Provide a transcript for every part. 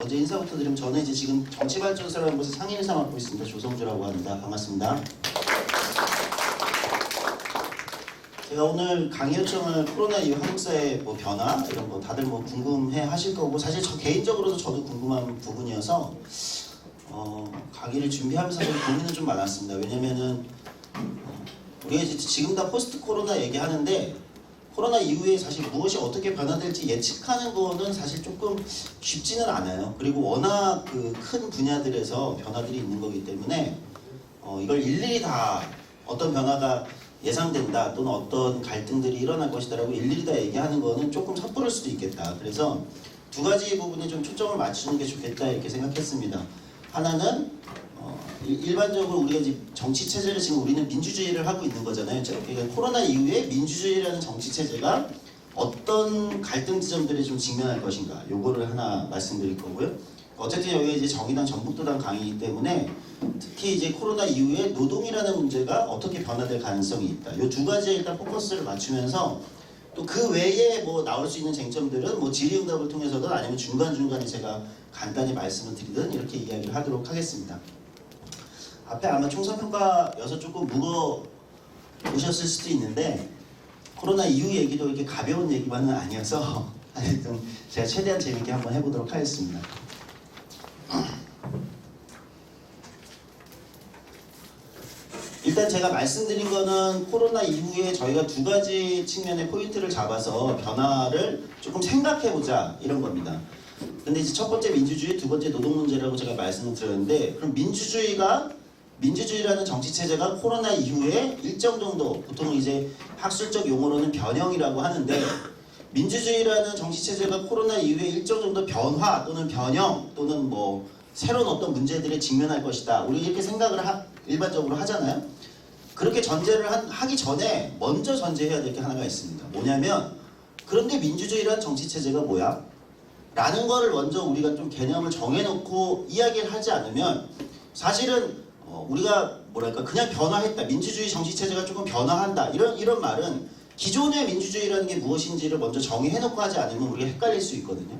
먼저 인사부터 드리면 저는 이제 지금 정치발전소라는 곳에 상임이사 맡고 있습니다. 조성주라고 합니다. 반갑습니다. 제가 오늘 강의 요청을 코로나 이후 한국사의 뭐 변화 이런 거 다들 뭐 궁금해 하실 거고 사실 저 개인적으로도 저도 궁금한 부분이어서 강의를 준비하면서 좀 고민은 좀 많았습니다. 왜냐면은 우리가 이제 지금 다 포스트 코로나 얘기하는데 코로나 이후에 사실 무엇이 어떻게 변화될지 예측하는 거는 사실 조금 쉽지는 않아요. 그리고 워낙 그 큰 분야들에서 변화들이 있는 거기 때문에 이걸 일일이 다 어떤 변화가 예상된다 또는 어떤 갈등들이 일어날 것이다라고 일일이 다 얘기하는 거는 조금 섣부를 수도 있겠다. 그래서 두 가지 부분에 좀 초점을 맞추는 게 좋겠다 이렇게 생각했습니다. 하나는 일반적으로 우리가 이제 정치 체제를 지금 우리는 민주주의를 하고 있는 거잖아요. 그러니까 코로나 이후에 민주주의라는 정치 체제가 어떤 갈등 지점들에 좀 직면할 것인가, 요거를 하나 말씀드릴 거고요. 어쨌든 여기가 이제 정의당 전북도당 강의이기 때문에 특히 이제 코로나 이후에 노동이라는 문제가 어떻게 변화될 가능성이 있다. 요 두 가지에 일단 포커스를 맞추면서 또 그 외에 뭐 나올 수 있는 쟁점들은 뭐 질의응답을 통해서든 아니면 중간중간에 제가 간단히 말씀을 드리든 이렇게 이야기를 하도록 하겠습니다. 앞에 아마 총선평가여서 조금 무거우셨을 수도 있는데 코로나 이후 얘기도 이렇게 가벼운 얘기만은 아니어서 하여튼 제가 최대한 재밌게 한번 해보도록 하겠습니다. 일단 제가 말씀드린 거는 코로나 이후에 저희가 두 가지 측면의 포인트를 잡아서 변화를 조금 생각해보자 이런 겁니다. 근데 이제 첫 번째 민주주의, 두 번째 노동 문제라고 제가 말씀을 드렸는데 그럼 민주주의라는 정치 체제가 코로나 이후에 일정 정도 보통 이제 학술적 용어로는 변형이라고 하는데 민주주의라는 정치 체제가 코로나 이후에 일정 정도 변화 또는 변형 또는 뭐 새로운 어떤 문제들에 직면할 것이다. 우리 이렇게 생각을 일반적으로 하잖아요. 그렇게 전제를 하기 전에 먼저 전제해야 될 게 하나가 있습니다. 뭐냐면 그런데 민주주의라는 정치 체제가 뭐야? 라는 거를 먼저 우리가 좀 개념을 정해놓고 이야기를 하지 않으면 사실은 우리가 뭐랄까 그냥 변화했다. 민주주의 정치 체제가 조금 변화한다. 이런 말은 기존의 민주주의라는 게 무엇인지를 먼저 정의해놓고 하지 않으면 우리가 헷갈릴 수 있거든요.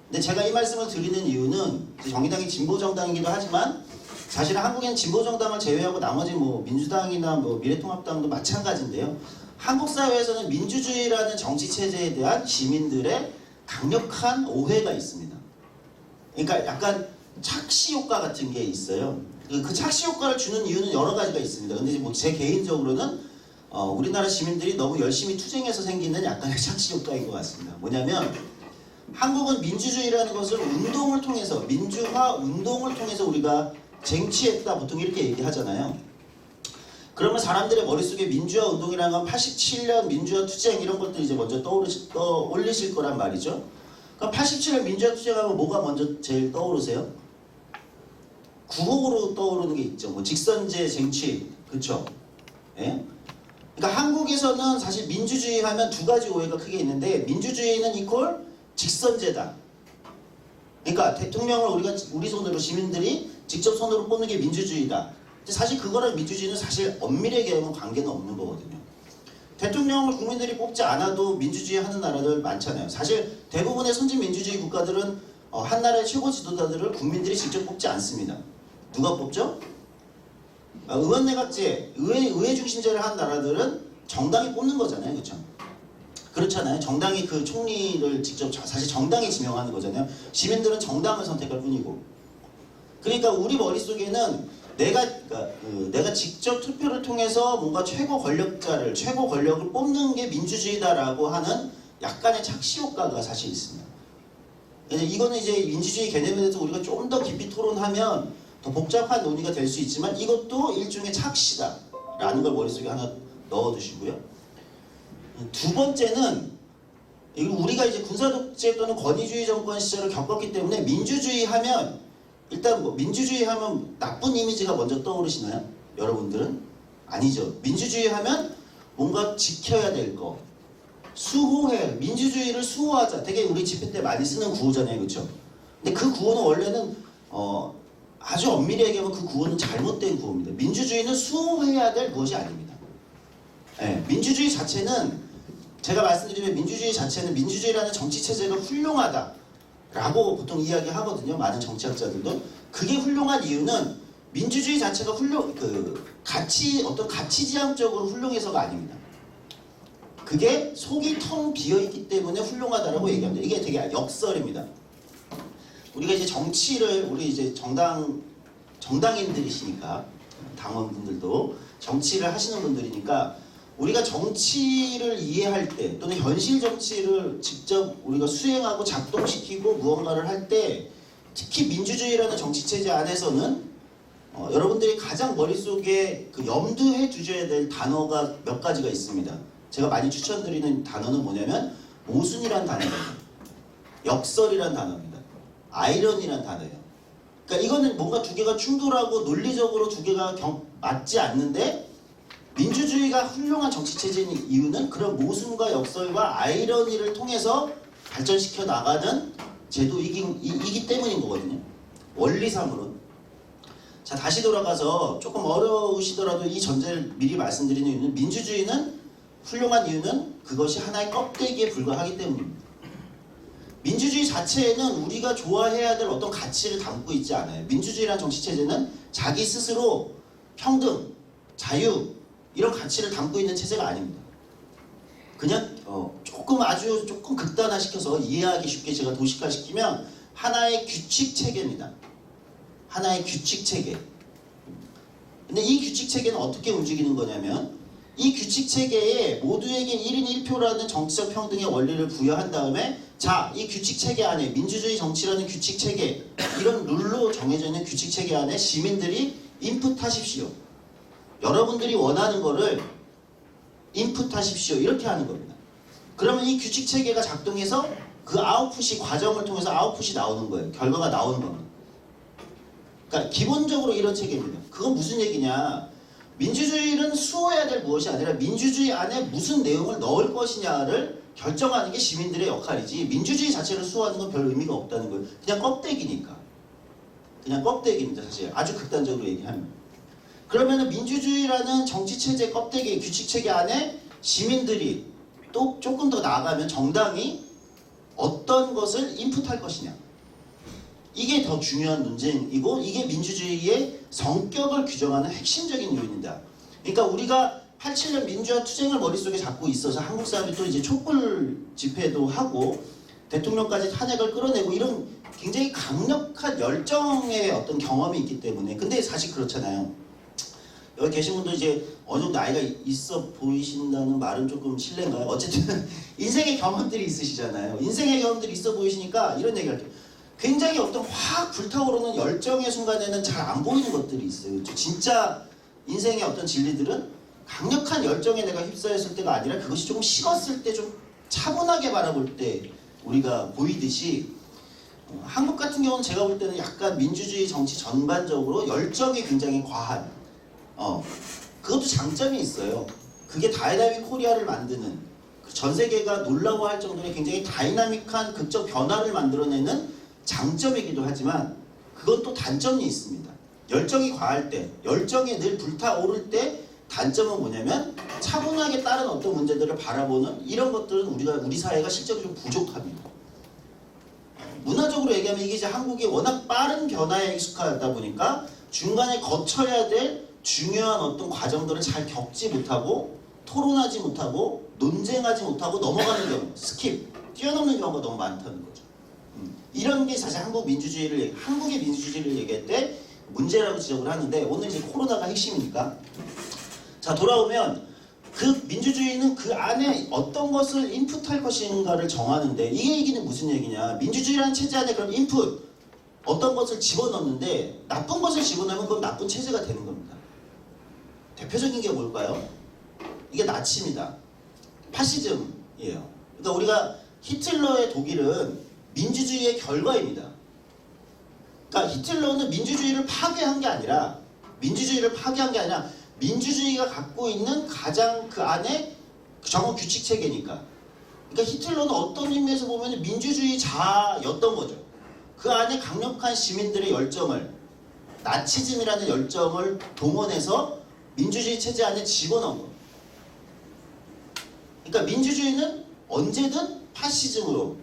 근데 제가 이 말씀을 드리는 이유는 정의당이 진보정당이기도 하지만 사실은 한국엔 진보정당을 제외하고 나머지 뭐 민주당이나 뭐 미래통합당도 마찬가지인데요. 한국 사회에서는 민주주의라는 정치 체제에 대한 시민들의 강력한 오해가 있습니다. 그러니까 약간 착시 효과 같은 게 있어요. 그 착시 효과를 주는 이유는 여러 가지가 있습니다. 근데 뭐 제 개인적으로는 우리나라 시민들이 너무 열심히 투쟁해서 생기는 약간의 착시 효과인 것 같습니다. 뭐냐면 한국은 민주주의라는 것을 운동을 통해서 민주화 운동을 통해서 우리가 쟁취했다 보통 이렇게 얘기하잖아요. 그러면 사람들의 머릿속에 민주화 운동이라는 건 87년 민주화 투쟁 이런 것들 이제 먼저 떠올리실 거란 말이죠. 그럼 87년 민주화 투쟁하면 뭐가 먼저 제일 떠오르세요? 구호로 떠오르는 게 있죠. 뭐 직선제 쟁취, 그렇죠? 예? 그러니까 한국에서는 사실 민주주의 하면 두 가지 오해가 크게 있는데 민주주의는 이퀄 직선제다. 그러니까 대통령을 우리 손으로 시민들이 직접 손으로 뽑는 게 민주주의다. 사실 그거랑 민주주의는 사실 엄밀하게 하면 관계는 없는 거거든요. 대통령을 국민들이 뽑지 않아도 민주주의 하는 나라들 많잖아요. 사실 대부분의 선진 민주주의 국가들은 한 나라의 최고 지도자들을 국민들이 직접 뽑지 않습니다. 누가 뽑죠? 의원내각제, 의회 중심제를 한 나라들은 정당이 뽑는 거잖아요. 그렇죠? 그렇잖아요. 정당이 그 총리를 직접 사실 정당이 지명하는 거잖아요. 시민들은 정당을 선택할 뿐이고. 그러니까 우리 머릿속에는 내가 직접 투표를 통해서 뭔가 최고 권력을 뽑는 게 민주주의다라고 하는 약간의 착시 효과가 사실 있습니다. 이거는 이제 민주주의 개념에 대해서 우리가 좀 더 깊이 토론하면 더 복잡한 논의가 될 수 있지만 이것도 일종의 착시다라는 걸 머릿속에 하나 넣어두시고요. 두 번째는 우리가 이제 군사독재 또는 권위주의 정권 시절을 겪었기 때문에 민주주의 하면 일단 뭐 민주주의 하면 나쁜 이미지가 먼저 떠오르시나요? 여러분들은? 아니죠. 민주주의 하면 뭔가 지켜야 될 거. 민주주의를 수호하자. 되게 우리 집회 때 많이 쓰는 구호잖아요. 그렇죠? 근데 그 구호는 원래는 아주 엄밀히 얘기하면 그 구호는 잘못된 구호입니다. 민주주의는 수호해야 될 것이 아닙니다. 네, 민주주의 자체는 제가 말씀드리면 민주주의 자체는 민주주의라는 정치 체제가 훌륭하다. 라고 보통 이야기하거든요. 많은 정치학자들도. 그게 훌륭한 이유는 민주주의 자체가 어떤 가치지향적으로 훌륭해서가 아닙니다. 그게 속이 텅 비어있기 때문에 훌륭하다라고 얘기합니다. 이게 되게 역설입니다. 우리가 이제 정치를, 우리 이제 정당인들이시니까, 당원분들도 정치를 하시는 분들이니까, 우리가 정치를 이해할 때 또는 현실 정치를 직접 우리가 수행하고 작동시키고 무언가를 할 때, 특히 민주주의라는 정치체제 안에서는 여러분들이 가장 머릿속에 그 염두해 두셔야 될 단어가 몇 가지가 있습니다. 제가 많이 추천드리는 단어는 뭐냐면 모순이란 단어예요. 역설이란 단어입니다. 아이러니란 단어예요. 그러니까 이거는 뭔가 두 개가 충돌하고 논리적으로 두 개가 맞지 않는데, 민주주의가 훌륭한 정치체제인 이유는 그런 모순과 역설과 아이러니를 통해서 발전시켜 나가는 제도이기 때문인 거거든요. 원리상으로는. 자, 다시 돌아가서 조금 어려우시더라도 이 전제를 미리 말씀드리는 이유는, 민주주의는 훌륭한 이유는 그것이 하나의 껍데기에 불과하기 때문입니다. 민주주의 자체에는 우리가 좋아해야 될 어떤 가치를 담고 있지 않아요. 민주주의란 정치체제는 자기 스스로 평등, 자유 이런 가치를 담고 있는 체제가 아닙니다. 그냥 아주 조금 극단화시켜서 이해하기 쉽게 제가 도식화시키면 하나의 규칙체계입니다. 하나의 규칙체계. 근데 이 규칙체계는 어떻게 움직이는 거냐면, 이 규칙체계에 모두에게 1인 1표라는 정치적 평등의 원리를 부여한 다음에, 자, 이 규칙체계 안에, 민주주의 정치라는 규칙체계, 이런 룰로 정해져 있는 규칙체계 안에 시민들이 인풋하십시오. 여러분들이 원하는 거를 인풋하십시오. 이렇게 하는 겁니다. 그러면 이 규칙체계가 작동해서 그 아웃풋이, 과정을 통해서 아웃풋이 나오는 거예요. 결과가 나오는 겁니다. 그러니까 기본적으로 이런 체계입니다. 그건 무슨 얘기냐? 민주주의는 수호해야 될 무엇이 아니라 민주주의 안에 무슨 내용을 넣을 것이냐를 결정하는 게 시민들의 역할이지, 민주주의 자체를 수호하는 건 별 의미가 없다는 거예요. 그냥 껍데기니까. 그냥 껍데기입니다. 사실 아주 극단적으로 얘기하면. 그러면 민주주의라는 정치체제 껍데기, 규칙체계 안에 시민들이, 또 조금 더 나아가면 정당이 어떤 것을 인풋할 것이냐, 이게 더 중요한 논쟁이고, 이게 민주주의의 성격을 규정하는 핵심적인 요인이다. 그러니까 우리가 87년 민주화 투쟁을 머릿속에 잡고 있어서 한국 사람이 또 이제 촛불 집회도 하고 대통령까지 탄핵을 끌어내고 이런 굉장히 강력한 열정의 어떤 경험이 있기 때문에. 근데 사실 그렇잖아요. 여기 계신 분도 이제 어느 정도 나이가 있어 보이신다는 말은 조금 실례인가요? 어쨌든 인생의 경험들이 있으시잖아요. 인생의 경험들이 있어 보이시니까 이런 얘기 할게요. 굉장히 어떤 확 불타오르는 열정의 순간에는 잘 안 보이는 것들이 있어요. 진짜 인생의 어떤 진리들은 강력한 열정에 내가 휩싸였을 때가 아니라 그것이 조금 식었을 때, 좀 차분하게 바라볼 때 우리가 보이듯이, 한국 같은 경우는 제가 볼 때는 약간 민주주의 정치 전반적으로 열정이 굉장히 과한, 그것도 장점이 있어요. 그게 다이나믹 코리아를 만드는, 전 세계가 놀라워할 정도의 굉장히 다이나믹한 극적 변화를 만들어내는 장점이기도 하지만, 그건 또 단점이 있습니다. 열정이 과할 때, 열정이 늘 불타오를 때 단점은 뭐냐면, 차분하게 다른 어떤 문제들을 바라보는 이런 것들은 우리 사회가 실제로 좀 부족합니다. 문화적으로 얘기하면 이게 이제 한국이 워낙 빠른 변화에 익숙하다 보니까 중간에 거쳐야 될 중요한 어떤 과정들을 잘 겪지 못하고, 토론하지 못하고, 논쟁하지 못하고 넘어가는 경우, 스킵, 뛰어넘는 경우가 너무 많다는 거죠. 이런 게 사실 한국의 민주주의를 얘기할 때 문제라고 지적을 하는데, 오늘 이제 코로나가 핵심이니까. 자, 돌아오면 그 민주주의는 그 안에 어떤 것을 인풋할 것인가를 정하는데, 이 얘기는 무슨 얘기냐? 민주주의라는 체제 안에 그럼 인풋, 어떤 것을 집어넣는데 나쁜 것을 집어넣으면 그건 나쁜 체제가 되는 겁니다. 대표적인 게 뭘까요? 이게 나치입니다. 파시즘이에요. 그러니까 우리가 히틀러의 독일은 민주주의의 결과입니다. 그러니까 히틀러는 민주주의를 파괴한 게 아니라 민주주의가 갖고 있는 가장 그 안에 정원 규칙 체계니까. 그러니까 히틀러는 어떤 의미에서 보면 민주주의자였던 거죠. 그 안에 강력한 시민들의 열정을, 나치즘이라는 열정을 동원해서 민주주의 체제 안에 집어넣은 거예요. 그러니까 민주주의는 언제든 파시즘으로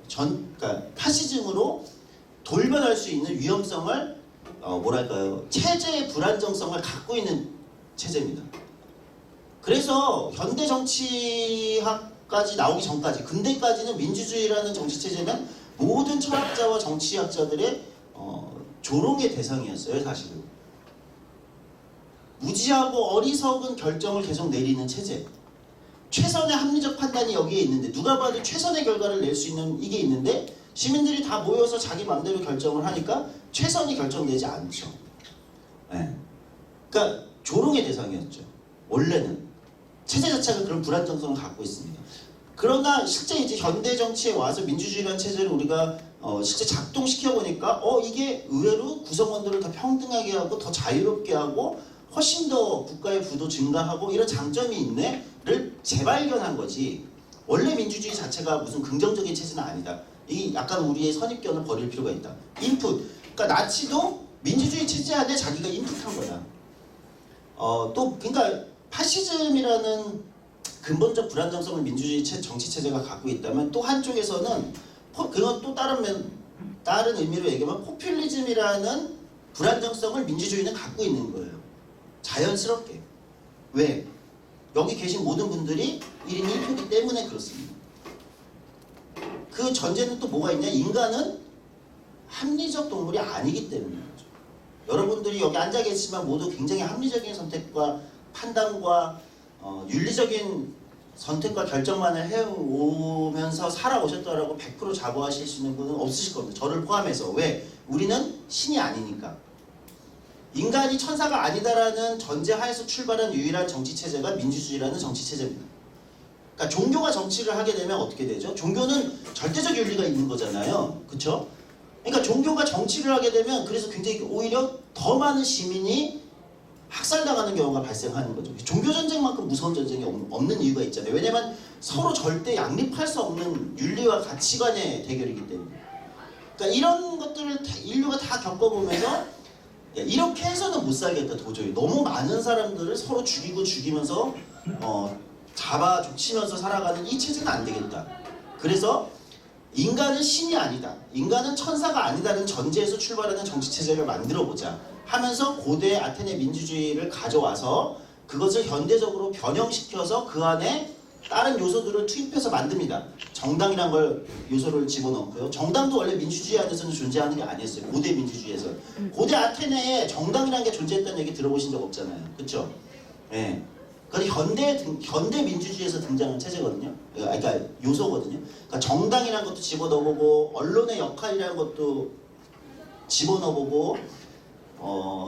돌변할 수 있는 위험성을 뭐랄까요, 체제의 불안정성을 갖고 있는 체제입니다. 그래서 현대 정치학까지 나오기 전까지, 근대까지는 민주주의라는 정치 체제는 모든 철학자와 정치학자들의 조롱의 대상이었어요. 사실은 무지하고 어리석은 결정을 계속 내리는 체제, 최선의 합리적 판단이 여기에 있는데, 누가 봐도 최선의 결과를 낼 수 있는 이게 있는데 시민들이 다 모여서 자기 맘대로 결정을 하니까 최선이 결정되지 않죠. 네. 그러니까 조롱의 대상이었죠. 원래는 체제 자체가 그런 불안정성을 갖고 있습니다. 그러나 실제 이제 현대 정치에 와서 민주주의라는 체제를 우리가 실제 작동시켜 보니까 이게 의외로 구성원들을 더 평등하게 하고 더 자유롭게 하고 훨씬 더 국가의 부도 증가하고 이런 장점이 있네를 재발견한 거지. 원래 민주주의 자체가 무슨 긍정적인 체제는 아니다. 이 약간 우리의 선입견을 버릴 필요가 있다. 인풋. 그러니까 나치도 민주주의 체제 안에 자기가 인풋한 거야. 또 그러니까 파시즘이라는 근본적 불안정성을 민주주의 정치 체제가 갖고 있다면, 또 한쪽에서는 그건 또 다른 의미로 얘기하면 포퓰리즘이라는 불안정성을 민주주의는 갖고 있는 거예요. 자연스럽게. 왜? 여기 계신 모든 분들이 1인 1표기 때문에 그렇습니다. 그 전제는 또 뭐가 있냐? 인간은 합리적 동물이 아니기 때문인 거죠. 여러분들이 여기 앉아 계시지만 모두 굉장히 합리적인 선택과 판단과 윤리적인 선택과 결정만을 해오면서 살아오셨다라고 100% 자부하실 수 있는 분은 없으실 겁니다. 저를 포함해서. 왜? 우리는 신이 아니니까. 인간이 천사가 아니다라는 전제하에서 출발한 유일한 정치체제가 민주주의라는 정치체제입니다. 그러니까 종교가 정치를 하게 되면 어떻게 되죠? 종교는 절대적 윤리가 있는 거잖아요. 그렇죠? 그러니까 종교가 정치를 하게 되면 그래서 굉장히 오히려 더 많은 시민이 학살당하는 경우가 발생하는 거죠. 종교전쟁만큼 무서운 전쟁이 없는 이유가 있잖아요. 왜냐면 서로 절대 양립할 수 없는 윤리와 가치관의 대결이기 때문에. 그러니까 이런 것들을 인류가 다 겪어보면서 이렇게 해서는 못 살겠다 도저히. 너무 많은 사람들을 서로 죽이면서 잡아 족치면서 살아가는 이 체제는 안 되겠다. 그래서 인간은 신이 아니다, 인간은 천사가 아니다는 전제에서 출발하는 정치체제를 만들어보자 하면서 고대 아테네 민주주의를 가져와서 그것을 현대적으로 변형시켜서 그 안에 다른 요소들을 투입해서 만듭니다. 정당이란 걸 요소를 집어넣고요. 정당도 원래 민주주의 안에서는 존재하는 게 아니었어요. 고대 민주주의에서. 고대 아테네에 정당이라는 게 존재했다는 얘기 들어보신 적 없잖아요. 그렇죠? 예. 그건 현대 민주주의에서 등장한 체제거든요. 그러니까 요소거든요. 그러니까 정당이라는 것도 집어넣어보고, 언론의 역할이라는 것도 집어넣어보고,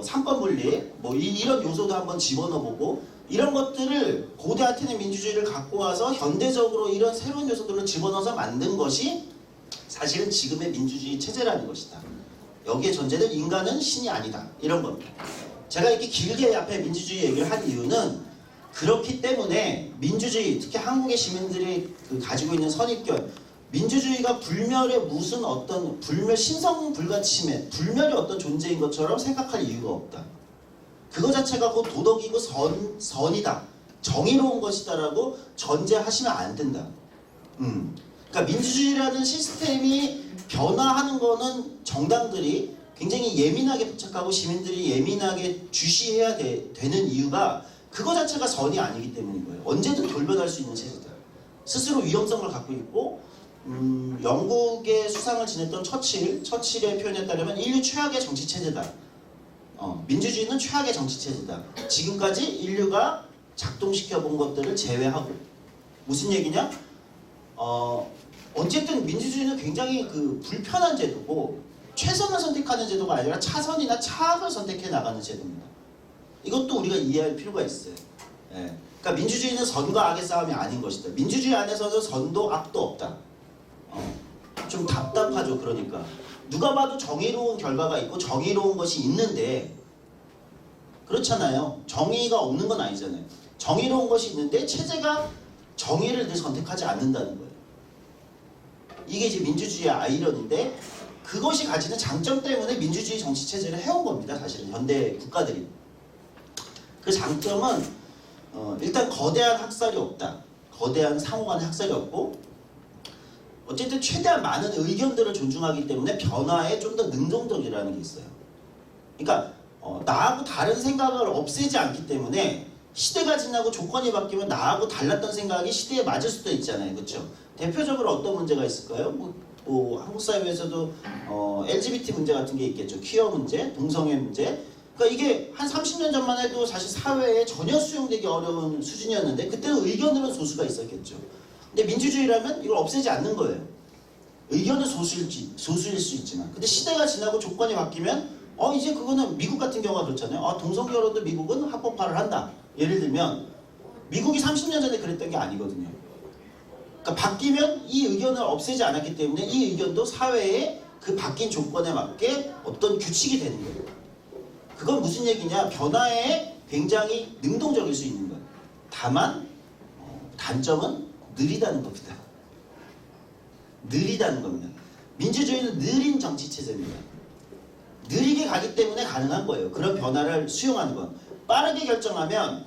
삼권분리, 뭐 이런 요소도 한번 집어넣어보고, 이런 것들을 고대 아테네 민주주의를 갖고 와서 현대적으로 이런 새로운 요소들을 집어넣어서 만든 것이 사실은 지금의 민주주의 체제라는 것이다. 여기에 전제는 인간은 신이 아니다, 이런 겁니다. 제가 이렇게 길게 앞에 민주주의 얘기를 한 이유는 그렇기 때문에 민주주의, 특히 한국의 시민들이 가지고 있는 선입견, 민주주의가 불멸의 무슨 어떤 신성불가침의 불멸의 어떤 존재인 것처럼 생각할 이유가 없다. 그거 자체가 곧 도덕이고 선이다, 정의로운 것이다라고 전제하시면 안 된다. 그러니까 민주주의라는 시스템이 변화하는 거는 정당들이 굉장히 예민하게 부착하고 시민들이 예민하게 주시해야 되는 이유가 그거 자체가 선이 아니기 때문인 거예요. 언제든 돌변할 수 있는 체제다. 스스로 위험성을 갖고 있고, 영국의 수상을 지냈던 처칠의 표현에 따르면 인류 최악의 정치 체제다. 민주주의는 최악의 정치 체제다. 지금까지 인류가 작동시켜 본 것들을 제외하고. 무슨 얘기냐? 어쨌든 민주주의는 굉장히 불편한 제도고, 최선을 선택하는 제도가 아니라 차선이나 차악을 선택해 나가는 제도입니다. 이것도 우리가 이해할 필요가 있어요. 예. 그러니까 민주주의는 선과 악의 싸움이 아닌 것이다. 민주주의 안에서는 선도 악도 없다. 좀 답답하죠. 그러니까 누가 봐도 정의로운 결과가 있고 정의로운 것이 있는데, 그렇잖아요. 정의가 없는 건 아니잖아요. 정의로운 것이 있는데 체제가 정의를 늘 선택하지 않는다는 거예요. 이게 이제 민주주의의 아이러니인데, 그것이 가지는 장점 때문에 민주주의 정치 체제를 해온 겁니다. 사실은 현대 국가들이. 그 장점은 일단 거대한 학살이 없다. 거대한 상호 간의 학살이 없고, 어쨌든 최대한 많은 의견들을 존중하기 때문에 변화에 좀 더 능동적이라는 게 있어요. 그러니까 나하고 다른 생각을 없애지 않기 때문에 시대가 지나고 조건이 바뀌면 나하고 달랐던 생각이 시대에 맞을 수도 있잖아요. 그렇죠? 대표적으로 어떤 문제가 있을까요? 뭐 한국 사회에서도 LGBT 문제 같은 게 있겠죠. 퀴어 문제, 동성애 문제. 그러니까 이게 한 30년 전만 해도 사실 사회에 전혀 수용되기 어려운 수준이었는데 그때는 의견으로는 소수가 있었겠죠. 근데 민주주의라면 이걸 없애지 않는 거예요. 의견은 소수일 수 있지만 근데 시대가 지나고 조건이 바뀌면 이제 그거는 미국 같은 경우가 그렇잖아요. 동성결혼도 미국은 합법화를 한다. 예를 들면 미국이 30년 전에 그랬던 게 아니거든요. 그러니까 바뀌면 이 의견을 없애지 않았기 때문에 이 의견도 사회의 그 바뀐 조건에 맞게 어떤 규칙이 되는 거예요. 그건 무슨 얘기냐? 변화에 굉장히 능동적일 수 있는 거예요. 다만 단점은 느리다는 겁니다. 느리다는 겁니다. 민주주의는 느린 정치체제입니다. 느리게 가기 때문에 가능한 거예요. 그런 변화를 수용하는 건. 빠르게 결정하면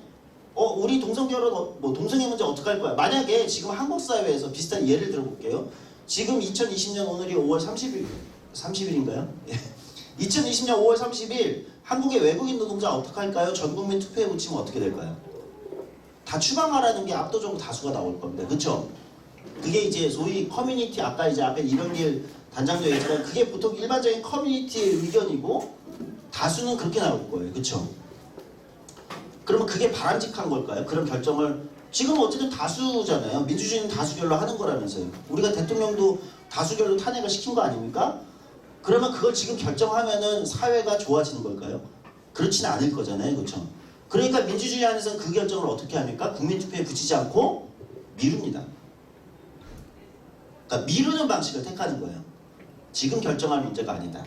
우리 동성결혼 동성애 문제 어떻게 할 거야? 만약에 지금 한국 사회에서 비슷한 예를 들어볼게요. 지금 2020년 오늘이 5월 30일인가요? 2020년 5월 30일 한국의 외국인 노동자 어떻게 할까요? 전 국민 투표에 붙이면 어떻게 될까요? 다 추방하라는 게 압도적으로 다수가 나올 겁니다. 그렇죠? 그게 이제 소위 커뮤니티 아까 이제 앞에 이런길 단장도 얘기했지만 그게 보통 일반적인 커뮤니티의 의견이고 다수는 그렇게 나올 거예요. 그렇죠? 그러면 그게 바람직한 걸까요? 그런 결정을 지금 어쨌든 다수잖아요. 민주주의는 다수결로 하는 거라면서요. 우리가 대통령도 다수결로 탄핵을 시킨 거 아닙니까? 그러면 그걸 지금 결정하면은 사회가 좋아지는 걸까요? 그렇지는 않을 거잖아요. 그렇죠? 그러니까 민주주의 안에서는 그 결정을 어떻게 합니까? 국민투표에 붙이지 않고 미룹니다. 그러니까 미루는 방식을 택하는 거예요. 지금 결정할 문제가 아니다.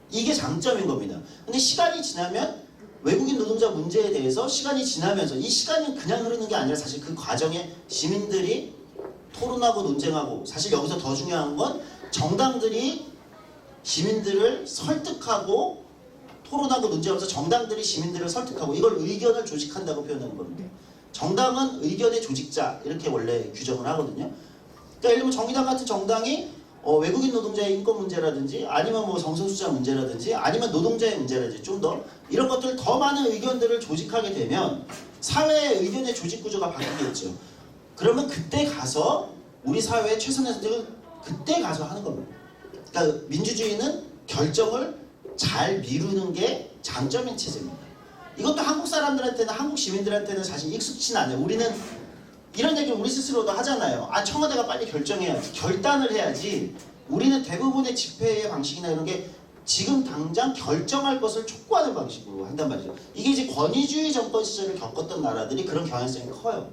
이게 장점인 겁니다. 근데 시간이 지나면 외국인 노동자 문제에 대해서 시간이 지나면서 이 시간이 그냥 흐르는 게 아니라 사실 그 과정에 시민들이 토론하고 논쟁하고 사실 여기서 더 중요한 건 정당들이 시민들을 설득하고 토론하고 논쟁하면서 정당들이 시민들을 설득하고 이걸 의견을 조직한다고 표현하는 겁니다. 정당은 의견의 조직자 이렇게 원래 규정을 하거든요. 그러니까 예를 들면 정의당 같은 정당이 외국인 노동자의 인권 문제라든지 아니면 뭐 성소수자 문제라든지 아니면 노동자의 문제라든지 좀 더 이런 것들 더 많은 의견들을 조직하게 되면 사회의 의견의 조직 구조가 바뀌겠죠. 그러면 그때 가서 우리 사회의 최선의 선택은 그때 가서 하는 겁니다. 그러니까 민주주의는 결정을 잘 미루는 게 장점인 체제입니다. 이것도 한국 사람들한테는 한국 시민들한테는 사실 익숙치는 않아요. 우리는 이런 얘기를 우리 스스로도 하잖아요. 청와대가 빨리 결정해야지. 결단을 해야지. 우리는 대부분의 집회의 방식이나 이런 게 지금 당장 결정할 것을 촉구하는 방식으로 한단 말이죠. 이게 이제 권위주의 정권 시절을 겪었던 나라들이 그런 경향성이 커요.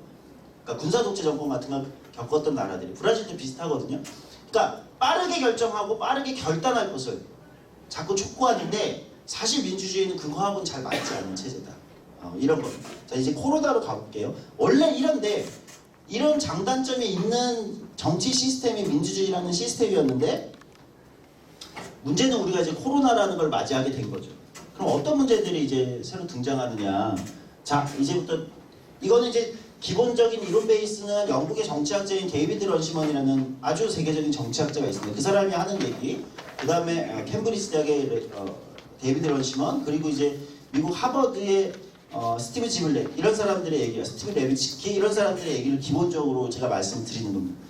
그러니까 군사독재 정권 같은 걸 겪었던 나라들이 브라질도 비슷하거든요. 그러니까 빠르게 결정하고 빠르게 결단할 것을 자꾸 촉구하는데 사실 민주주의는 그거하고는 잘 맞지 않는 체제다. 이런 겁니다. 자 이제 코로나로 가볼게요. 원래 이런 장단점이 있는 정치 시스템이 민주주의라는 시스템이었는데 문제는 우리가 이제 코로나라는 걸 맞이하게 된 거죠. 그럼 어떤 문제들이 이제 새로 등장하느냐? 자 이제부터 이거는 이제 기본적인 이론 베이스는 영국의 정치학자인 데이비드 런시먼이라는 아주 세계적인 정치학자가 있습니다. 그 사람이 하는 얘기, 그 다음에 캠브리지 대학의 데이비드 런시먼, 그리고 이제 미국 하버드의 스티브 지블렉 이런 사람들의 얘기가 스티브 레비츠키 이런 사람들의 얘기를 기본적으로 제가 말씀드리는 겁니다.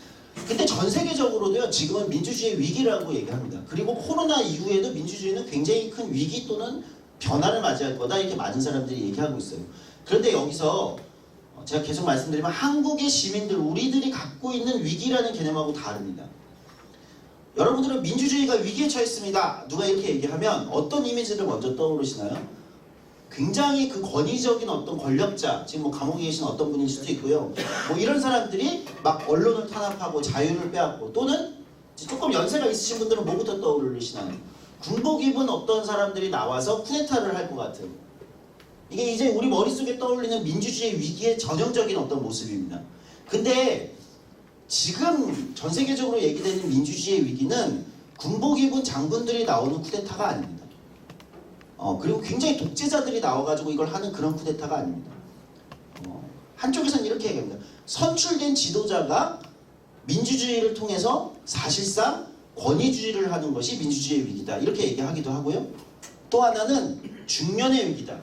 근데 전 세계적으로도요 지금은 민주주의 위기라고 얘기합니다. 그리고 코로나 이후에도 민주주의는 굉장히 큰 위기 또는 변화를 맞이할 거다 이렇게 많은 사람들이 얘기하고 있어요. 그런데 여기서 제가 계속 말씀드리면 한국의 시민들 우리들이 갖고 있는 위기라는 개념하고 다릅니다. 여러분들은 민주주의가 위기에 처했습니다. 누가 이렇게 얘기하면 어떤 이미지를 먼저 떠오르시나요? 굉장히 그 권위적인 어떤 권력자, 지금 뭐 감옥에 계신 어떤 분일 수도 있고요. 뭐 이런 사람들이 막 언론을 탄압하고 자유를 빼앗고 또는 조금 연세가 있으신 분들은 뭐부터 떠오르시나요? 군복 입은 어떤 사람들이 나와서 쿠데타를 할 것 같은. 이게 이제 우리 머릿속에 떠올리는 민주주의 위기의 전형적인 어떤 모습입니다. 근데 지금 전 세계적으로 얘기되는 민주주의 위기는 군복 입은 장군들이 나오는 쿠데타가 아닙니다. 그리고 굉장히 독재자들이 나와가지고 이걸 하는 그런 쿠데타가 아닙니다. 한쪽에서는 이렇게 얘기합니다. 선출된 지도자가 민주주의를 통해서 사실상 권위주의를 하는 것이 민주주의의 위기다. 이렇게 얘기하기도 하고요. 또 하나는 중년의 위기다.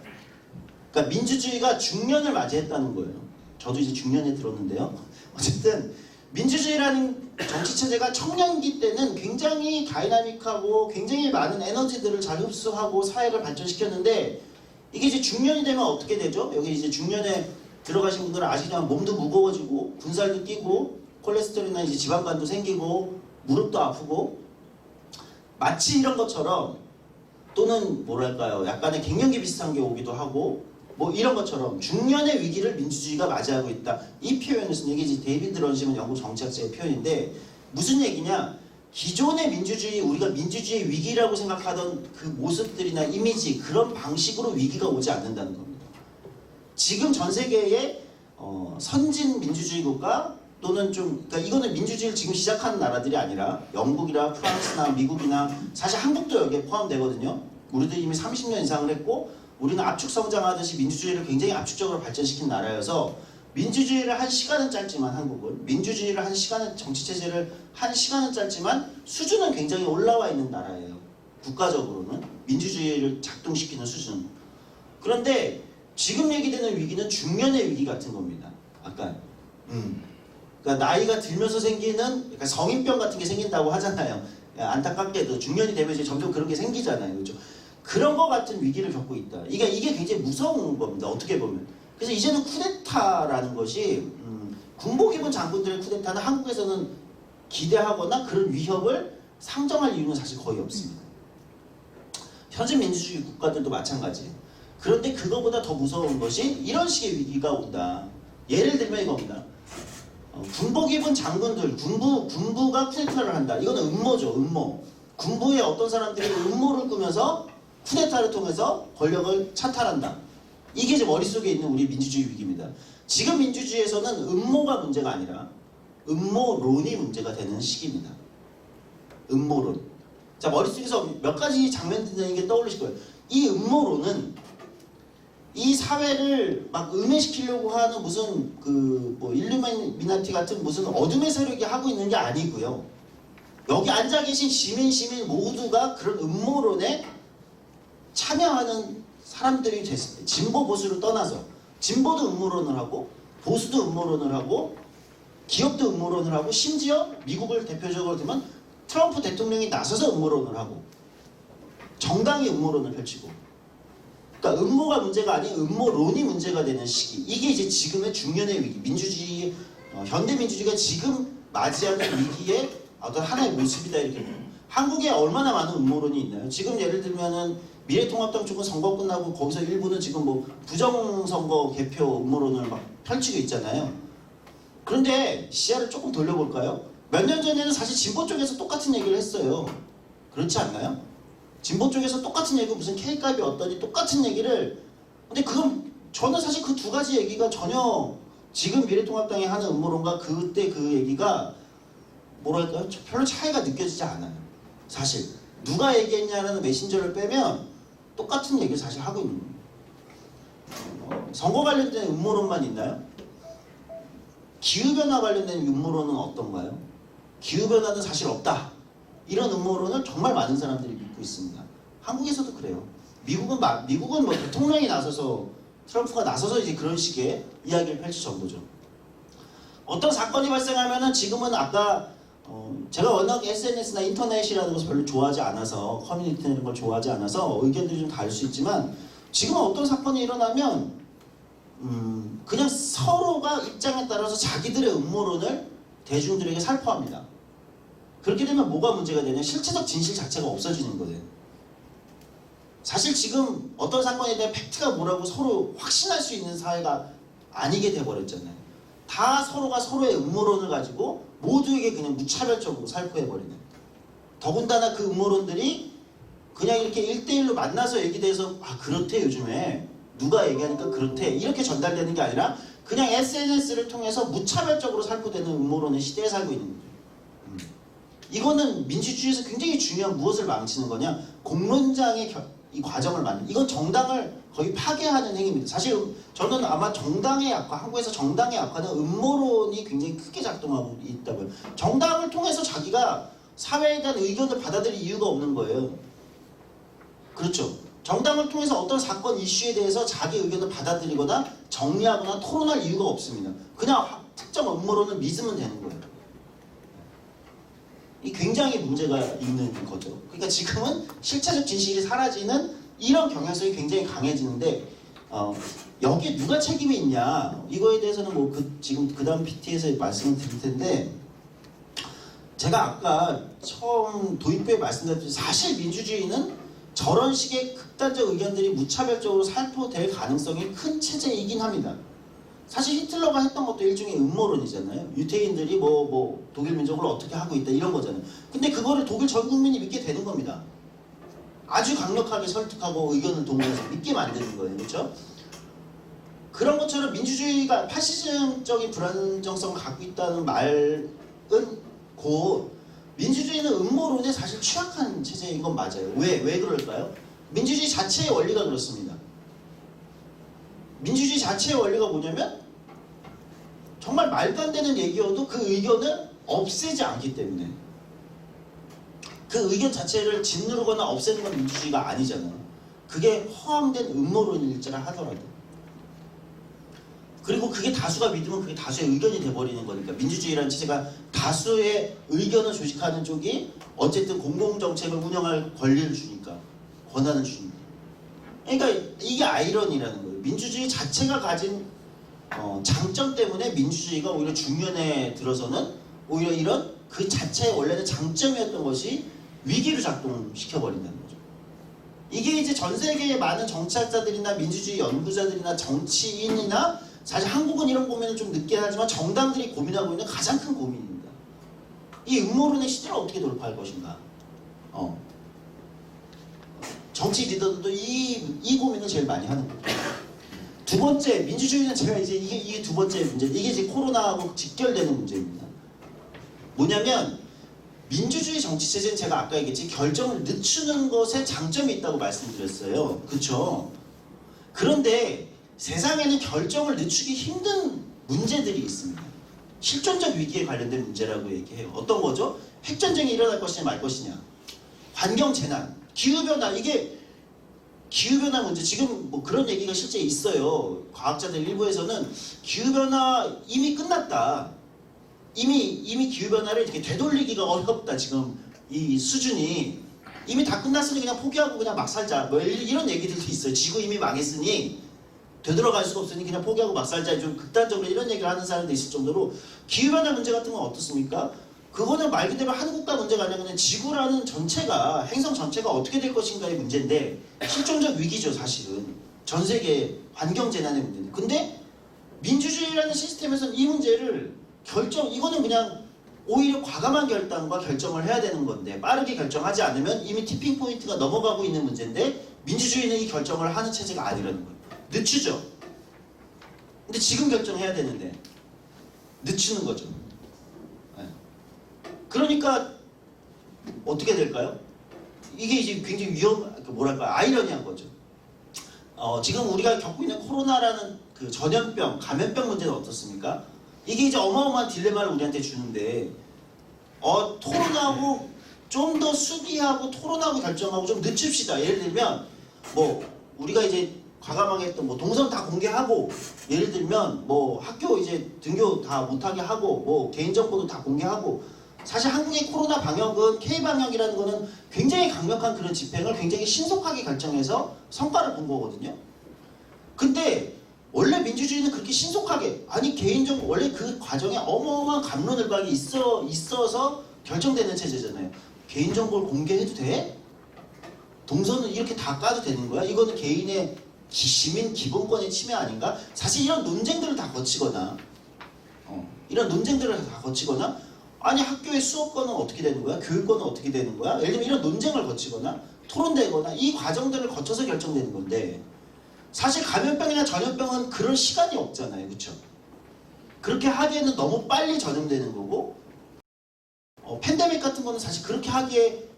그러니까 민주주의가 중년을 맞이했다는 거예요. 저도 이제 중년에 들었는데요. 어쨌든 민주주의라는 정치체제가 청년기 때는 굉장히 다이나믹하고 굉장히 많은 에너지들을 잘 흡수하고 사회를 발전시켰는데 이게 이제 중년이 되면 어떻게 되죠? 여기 이제 중년에 들어가신 분들은 아시지만 몸도 무거워지고 군살도 뛰고 콜레스테롤이나 이제 지방간도 생기고 무릎도 아프고 마치 이런 것처럼 또는 뭐랄까요 약간의 갱년기 비슷한 게 오기도 하고 뭐 이런 것처럼 중년의 위기를 민주주의가 맞이하고 있다. 이 표현을 쓴 이게 이제 데이비드 런심은 영국 정치학자의 표현인데 무슨 얘기냐? 기존의 민주주의 우리가 민주주의 위기라고 생각하던 그 모습들이나 이미지 그런 방식으로 위기가 오지 않는다는 겁니다. 지금 전 세계의 선진 민주주의 국가 또는 좀 그러니까 이거는 민주주의를 지금 시작하는 나라들이 아니라 영국이나 프랑스나 미국이나 사실 한국도 여기에 포함되거든요. 우리도 이미 30년 이상을 했고 우리는 압축 성장하듯이 민주주의를 굉장히 압축적으로 발전시킨 나라여서 민주주의를 한 시간은 짧지만 한국은 민주주의를 한 시간은 정치체제를 한 시간은 짧지만 수준은 굉장히 올라와 있는 나라예요. 국가적으로는 민주주의를 작동시키는 수준. 그런데 지금 얘기되는 위기는 중년의 위기 같은 겁니다. 아까 그러니까 나이가 들면서 생기는 그러니까 성인병 같은 게 생긴다고 하잖아요. 안타깝게도 중년이 되면 이제 점점 그런 게 생기잖아요. 그렇죠? 그런 거 같은 위기를 겪고 있다. 이게 굉장히 무서운 겁니다. 어떻게 보면. 그래서 이제는 쿠데타라는 것이 군복 입은 장군들의 쿠데타는 한국에서는 기대하거나 그런 위협을 상정할 이유는 사실 거의 없습니다. 현재 민주주의 국가들도 마찬가지예요. 그런데 그거보다 더 무서운 것이 이런 식의 위기가 온다. 예를 들면 이겁니다. 군복 입은 장군들, 군부가 쿠데타를 한다. 이거는 음모죠, 음모. 군부의 어떤 사람들이 음모를 꾸며서 쿠데타를 통해서 권력을 찬탈한다. 이게 이제 머릿속에 있는 우리 민주주의 위기입니다. 지금 민주주의에서는 음모가 문제가 아니라 음모론이 문제가 되는 시기입니다. 음모론. 자, 머릿속에서 몇 가지 장면들이 게 떠올리실 거예요. 이 음모론은 이 사회를 막 음해시키려고 하는 무슨 뭐 일루미나티 같은 무슨 어둠의 세력이 하고 있는 게 아니고요. 여기 앉아 계신 시민 모두가 그런 음모론에 참여하는 사람들이 됐을 때 진보 보수를 떠나서 진보도 음모론을 하고 보수도 음모론을 하고 기업도 음모론을 하고 심지어 미국을 대표적으로 들면 트럼프 대통령이 나서서 음모론을 하고 정당이 음모론을 펼치고 그러니까 음모가 문제가 아닌 음모론이 문제가 되는 시기. 이게 이제 지금의 중년의 위기, 민주주의, 현대 민주주의가 지금 맞이하는 위기의 어떤 하나의 모습이다 이렇게 보면. 한국에 얼마나 많은 음모론이 있나요? 지금 예를 들면은 미래통합당 쪽은 선거 끝나고 거기서 일부는 지금 뭐 부정선거 개표 음모론을 막 펼치고 있잖아요. 그런데 시야를 조금 돌려볼까요? 몇 년 전에는 사실 진보 쪽에서 똑같은 얘기를 했어요. 그렇지 않나요? 진보 쪽에서 똑같은 얘기 무슨 K값이 어떠니 똑같은 얘기를 근데 그건 저는 사실 그 두 가지 얘기가 전혀 지금 미래통합당이 하는 음모론과 그때 그 얘기가 뭐랄까요? 별로 차이가 느껴지지 않아요. 사실 누가 얘기했냐라는 메신저를 빼면 똑같은 얘기를 사실 하고 있는 거예요. 선거 관련된 음모론만 있나요? 기후변화 관련된 음모론은 어떤가요? 기후변화는 사실 없다. 이런 음모론을 정말 많은 사람들이 믿고 있습니다. 한국에서도 그래요. 미국은 뭐 대통령이 나서서 트럼프가 나서서 이제 그런 식의 이야기를 펼칠 정도죠. 어떤 사건이 발생하면은 지금은 아까 제가 워낙 SNS나 인터넷이라는 것을 별로 좋아하지 않아서 커뮤니티 이런 걸 좋아하지 않아서 의견들이 좀 다를 수 있지만 지금은 어떤 사건이 일어나면 그냥 서로가 입장에 따라서 자기들의 음모론을 대중들에게 살포합니다. 그렇게 되면 뭐가 문제가 되냐? 실체적 진실 자체가 없어지는 거예요. 사실 지금 어떤 사건에 대한 팩트가 뭐라고 서로 확신할 수 있는 사회가 아니게 돼버렸잖아요. 다 서로가 서로의 음모론을 가지고 모두에게 그냥 무차별적으로 살포해버리는. 더군다나 그 음모론들이 그냥 이렇게 1대1로 만나서 얘기돼서 아 그렇대 요즘에 누가 얘기하니까 그렇대 이렇게 전달되는 게 아니라 그냥 SNS를 통해서 무차별적으로 살포되는 음모론의 시대에 살고 있는 거죠. 이거는 민주주의에서 굉장히 중요한 무엇을 망치는 거냐? 공론장의 이 과정을 만든 이건 정당을 거의 파괴하는 행위입니다. 사실 저는 아마 정당의 약화, 한국에서 정당의 약화는 음모론이 굉장히 크게 작동하고 있다고요. 정당을 통해서 자기가 사회에 대한 의견을 받아들일 이유가 없는 거예요. 그렇죠. 정당을 통해서 어떤 사건 이슈에 대해서 자기 의견을 받아들이거나 정리하거나 토론할 이유가 없습니다. 그냥 특정 음모론을 믿으면 되는 거예요. 이 굉장히 문제가 있는 거죠. 그러니까 지금은 실체적 진실이 사라지는 이런 경향성이 굉장히 강해지는데 여기에 누가 책임이 있냐 이거에 대해서는 뭐 지금 그 다음 PT에서 말씀을 드릴 텐데 제가 아까 처음 도입부에 말씀드렸듯이 사실 민주주의는 저런 식의 극단적 의견들이 무차별적으로 살포될 가능성이 큰 체제이긴 합니다. 사실 히틀러가 했던 것도 일종의 음모론이잖아요. 유태인들이 뭐 독일 민족을 어떻게 하고 있다 이런 거잖아요. 근데 그거를 독일 전 국민이 믿게 되는 겁니다. 아주 강력하게 설득하고 의견을 동원해서 믿게 만드는 거예요. 그렇죠? 그런 것처럼 민주주의가 파시즘적인 불안정성을 갖고 있다는 말은 곧 민주주의는 음모론에 사실 취약한 체제인 건 맞아요. 왜 그럴까요? 민주주의 자체의 원리가 그렇습니다. 민주주의 자체의 원리가 뭐냐면 정말 말도 안 되는 얘기여도 그 의견을 없애지 않기 때문에 그 의견 자체를 짓누르거나 없애는 건 민주주의가 아니잖아요. 그게 허황된 음모론일지라 하더라도 그리고 그게 다수가 믿으면 그게 다수의 의견이 돼버리는 거니까 민주주의라는 체제가 다수의 의견을 조직하는 쪽이 어쨌든 공공정책을 운영할 권리를 주니까 권한을 주니까 그러니까 이게 아이러니라는 거예요. 민주주의 자체가 가진 장점 때문에 민주주의가 오히려 중년에 들어서는 오히려 이런 그 자체의 원래는 장점이었던 것이 위기로 작동시켜버린다는 거죠. 이게 이제 전 세계의 많은 정치학자들이나 민주주의 연구자들이나 정치인이나 사실 한국은 이런 고민을 좀 늦게 하지만 정당들이 고민하고 있는 가장 큰 고민입니다. 이 음모론의 시대를 어떻게 돌파할 것인가. 정치 리더들도 이 고민을 제일 많이 하는 거죠. 두 번째, 민주주의는 제가 이제 이게 두 번째 문제, 이게 이제 코로나하고 직결되는 문제입니다. 뭐냐면 민주주의 정치체제는 제가 아까 얘기했지 결정을 늦추는 것에 장점이 있다고 말씀드렸어요. 그렇죠? 그런데 세상에는 결정을 늦추기 힘든 문제들이 있습니다. 실존적 위기에 관련된 문제라고 얘기해요. 어떤 거죠? 핵전쟁이 일어날 것이냐 말 것이냐, 환경재난, 기후변화. 이게 기후변화 문제 지금 뭐 그런 얘기가 실제 있어요. 과학자들 일부에서는 기후변화 이미 끝났다. 이미 기후변화를 이렇게 되돌리기가 어렵다. 지금 이 수준이 이미 다 끝났으니 그냥 포기하고 그냥 막 살자. 뭐 이런 얘기들도 있어요. 지구 이미 망했으니 되돌아갈 수가 없으니 그냥 포기하고 막 살자. 좀 극단적으로 이런 얘기를 하는 사람도 있을 정도로 기후변화 문제 같은 건 어떻습니까? 그거는 말 그대로 한 국가 문제가 아니라 그냥 지구라는 전체가 행성 전체가 어떻게 될 것인가의 문제인데 실존적 위기죠. 사실은 전 세계 환경 재난의 문제인데 근데 민주주의라는 시스템에서는 이 문제를 이거는 그냥 오히려 과감한 결단과 결정을 해야 되는 건데 빠르게 결정하지 않으면 이미 티핑 포인트가 넘어가고 있는 문제인데 민주주의는 이 결정을 하는 체제가 아니라는 거예요. 늦추죠. 근데 지금 결정해야 되는데 늦추는 거죠. 그러니까 어떻게 될까요? 이게 이제 굉장히 뭐랄까 아이러니한 거죠. 지금 우리가 겪고 있는 코로나라는 그 전염병, 감염병 문제는 어떻습니까? 이게 이제 어마어마한 딜레마를 우리한테 주는데 토론하고 좀 더 수비하고 토론하고 결정하고 좀 늦춥시다. 예를 들면 뭐 우리가 이제 과감하게 했던 뭐 동선 다 공개하고 예를 들면 뭐 학교 이제 등교 다 못하게 하고 뭐 개인정보도 다 공개하고 사실 한국의 코로나 방역은 K방역이라는 거는 굉장히 강력한 그런 집행을 굉장히 신속하게 결정해서 성과를 본 거거든요. 근데 원래 민주주의는 그렇게 신속하게 개인정보 원래 그 과정에 어마어마한 갑론을박이 있어서 결정되는 체제잖아요. 개인정보를 공개해도 돼? 동선은 이렇게 다 까도 되는 거야? 이거는 개인의 시민 기본권의 침해 아닌가? 사실 이런 논쟁들을 다 거치거나 아니 학교의 수업권은 어떻게 되는 거야? 교육권은 어떻게 되는 거야? 예를 들면 이런 논쟁을 거치거나 토론되거나 이 과정들을 거쳐서 결정되는 건데 사실 감염병이나 전염병은 그런 시간이 없잖아요. 그렇죠? 그렇게 하기에는 너무 빨리 전염되는 거고 팬데믹 같은 거는 사실 그렇게 하기에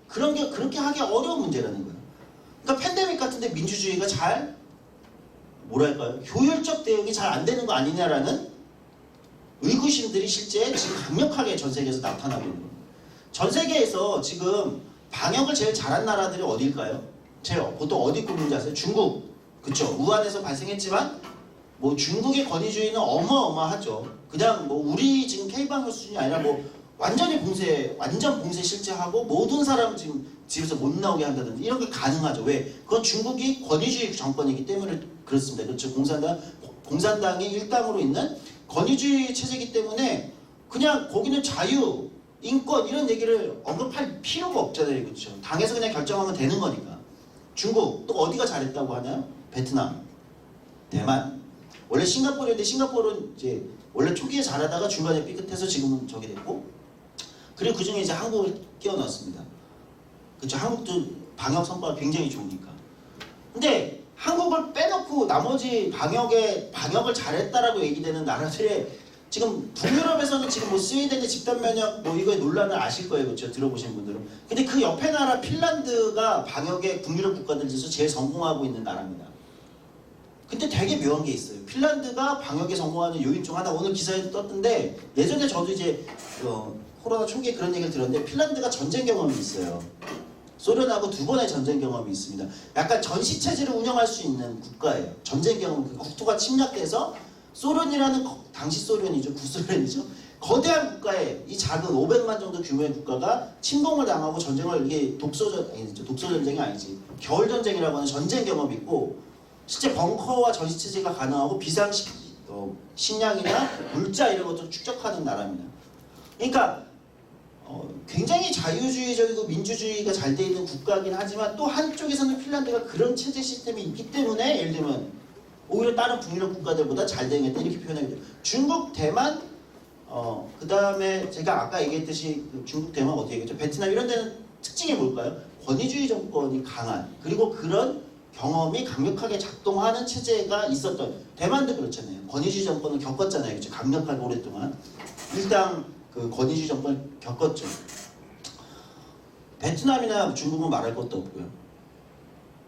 어려운 문제라는 거예요. 그러니까 팬데믹 같은데 민주주의가 잘 뭐랄까요? 효율적 대응이 잘 안 되는 거 아니냐라는 의구심들이 실제 지금 강력하게 전 세계에서 나타나고 있는 거예요. 전 세계에서 지금 방역을 제일 잘한 나라들이 어딜까요? 제가 보통 어디 꼽는지 아세요? 중국. 그쵸? 우한에서 발생했지만 뭐 중국의 권위주의는 어마어마하죠. 그냥 뭐 우리 지금 K방역 수준이 아니라 뭐 완전 봉쇄 실제하고 모든 사람 지금 집에서 못 나오게 한다든지 이런 게 가능하죠. 왜? 그건 중국이 권위주의 정권이기 때문에 그렇습니다. 그렇죠. 공산당의 일당으로 있는 권위주의 체제이기 때문에 그냥 거기는 자유, 인권 이런 얘기를 언급할 필요가 없잖아요. 그렇죠. 당에서 그냥 결정하면 되는 거니까. 중국 또 어디가 잘했다고 하나요? 베트남, 대만. 원래 싱가포르인데 싱가포르는 이제 원래 초기에 잘하다가 중간에 삐끗해서 지금은 저기 됐고, 그리고 그 중에 이제 한국을 끼워 넣었습니다. 그렇죠. 한국도 방역 성과가 굉장히 좋으니까. 근데 한국을 빼놓고 나머지 방역을 잘했다라고 얘기되는 나라들의 지금 북유럽에서는 지금 뭐 스웨덴의 집단 면역 뭐 이거의 논란을 아실 거예요. 그렇죠. 들어보신 분들은. 근데 그 옆에 나라 핀란드가 방역에 북유럽 국가들 중에서 제일 성공하고 있는 나라입니다. 근데 되게 묘한 게 있어요. 핀란드가 방역에 성공하는 요인 중 하나 오늘 기사에도 떴던데 예전에 저도 이제 코로나 초기에 그런 얘기를 들었는데 핀란드가 전쟁 경험이 있어요. 소련하고 2번의 전쟁 경험이 있습니다. 약간 전시체제를 운영할 수 있는 국가예요. 전쟁 경험, 국토가 침략돼서 소련이라는 당시 소련이죠. 구소련이죠. 거대한 국가에 이 작은 500만 정도 규모의 국가가 침공을 당하고 전쟁을 이게 독소전쟁이 아니지. 겨울전쟁이라고 하는 전쟁 경험이 있고 실제 벙커와 전시체제가 가능하고 식량이나 물자 이런 것들을 축적하는 나라입니다. 그러니까 굉장히 자유주의적이고 민주주의가 잘 돼 있는 국가긴 하지만 또 한쪽에서는 핀란드가 그런 체제 시스템이 있기 때문에 예를 들면 오히려 다른 북유럽 국가들보다 잘 대응했다 이렇게 표현하게 돼요. 중국, 대만, 그 다음에 제가 아까 얘기했듯이 중국, 대만 어떻게 얘기했죠? 베트남 이런 데는 특징이 뭘까요? 권위주의 정권이 강한 그리고 그런 경험이 강력하게 작동하는 체제가 있었던 대만도 그렇잖아요. 권위주의 정권을 겪었잖아요. 그렇죠? 강력하게 오랫동안 일당 그 권위주의 정권을 겪었죠. 베트남이나 중국은 말할 것도 없고요.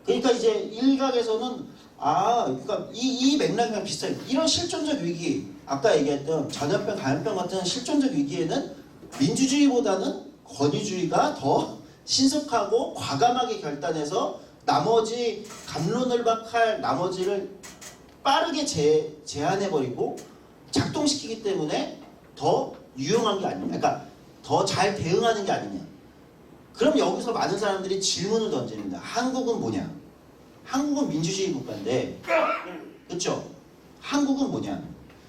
그러니까 이제 일각에서는 그러니까 이 맥락이랑 비슷해요. 이런 실존적 위기, 아까 얘기했던 전염병, 감염병 같은 실존적 위기에는 민주주의보다는 권위주의가 더 신속하고 과감하게 결단해서 나머지 갑론을박할 나머지를 빠르게 제한해버리고 작동시키기 때문에 더 유용한 게 아니냐. 그러니까 더 잘 대응하는 게 아니냐. 그럼 여기서 많은 사람들이 질문을 던집니다. 한국은 뭐냐? 한국은 민주주의 국가인데, 그렇죠? 한국은 뭐냐?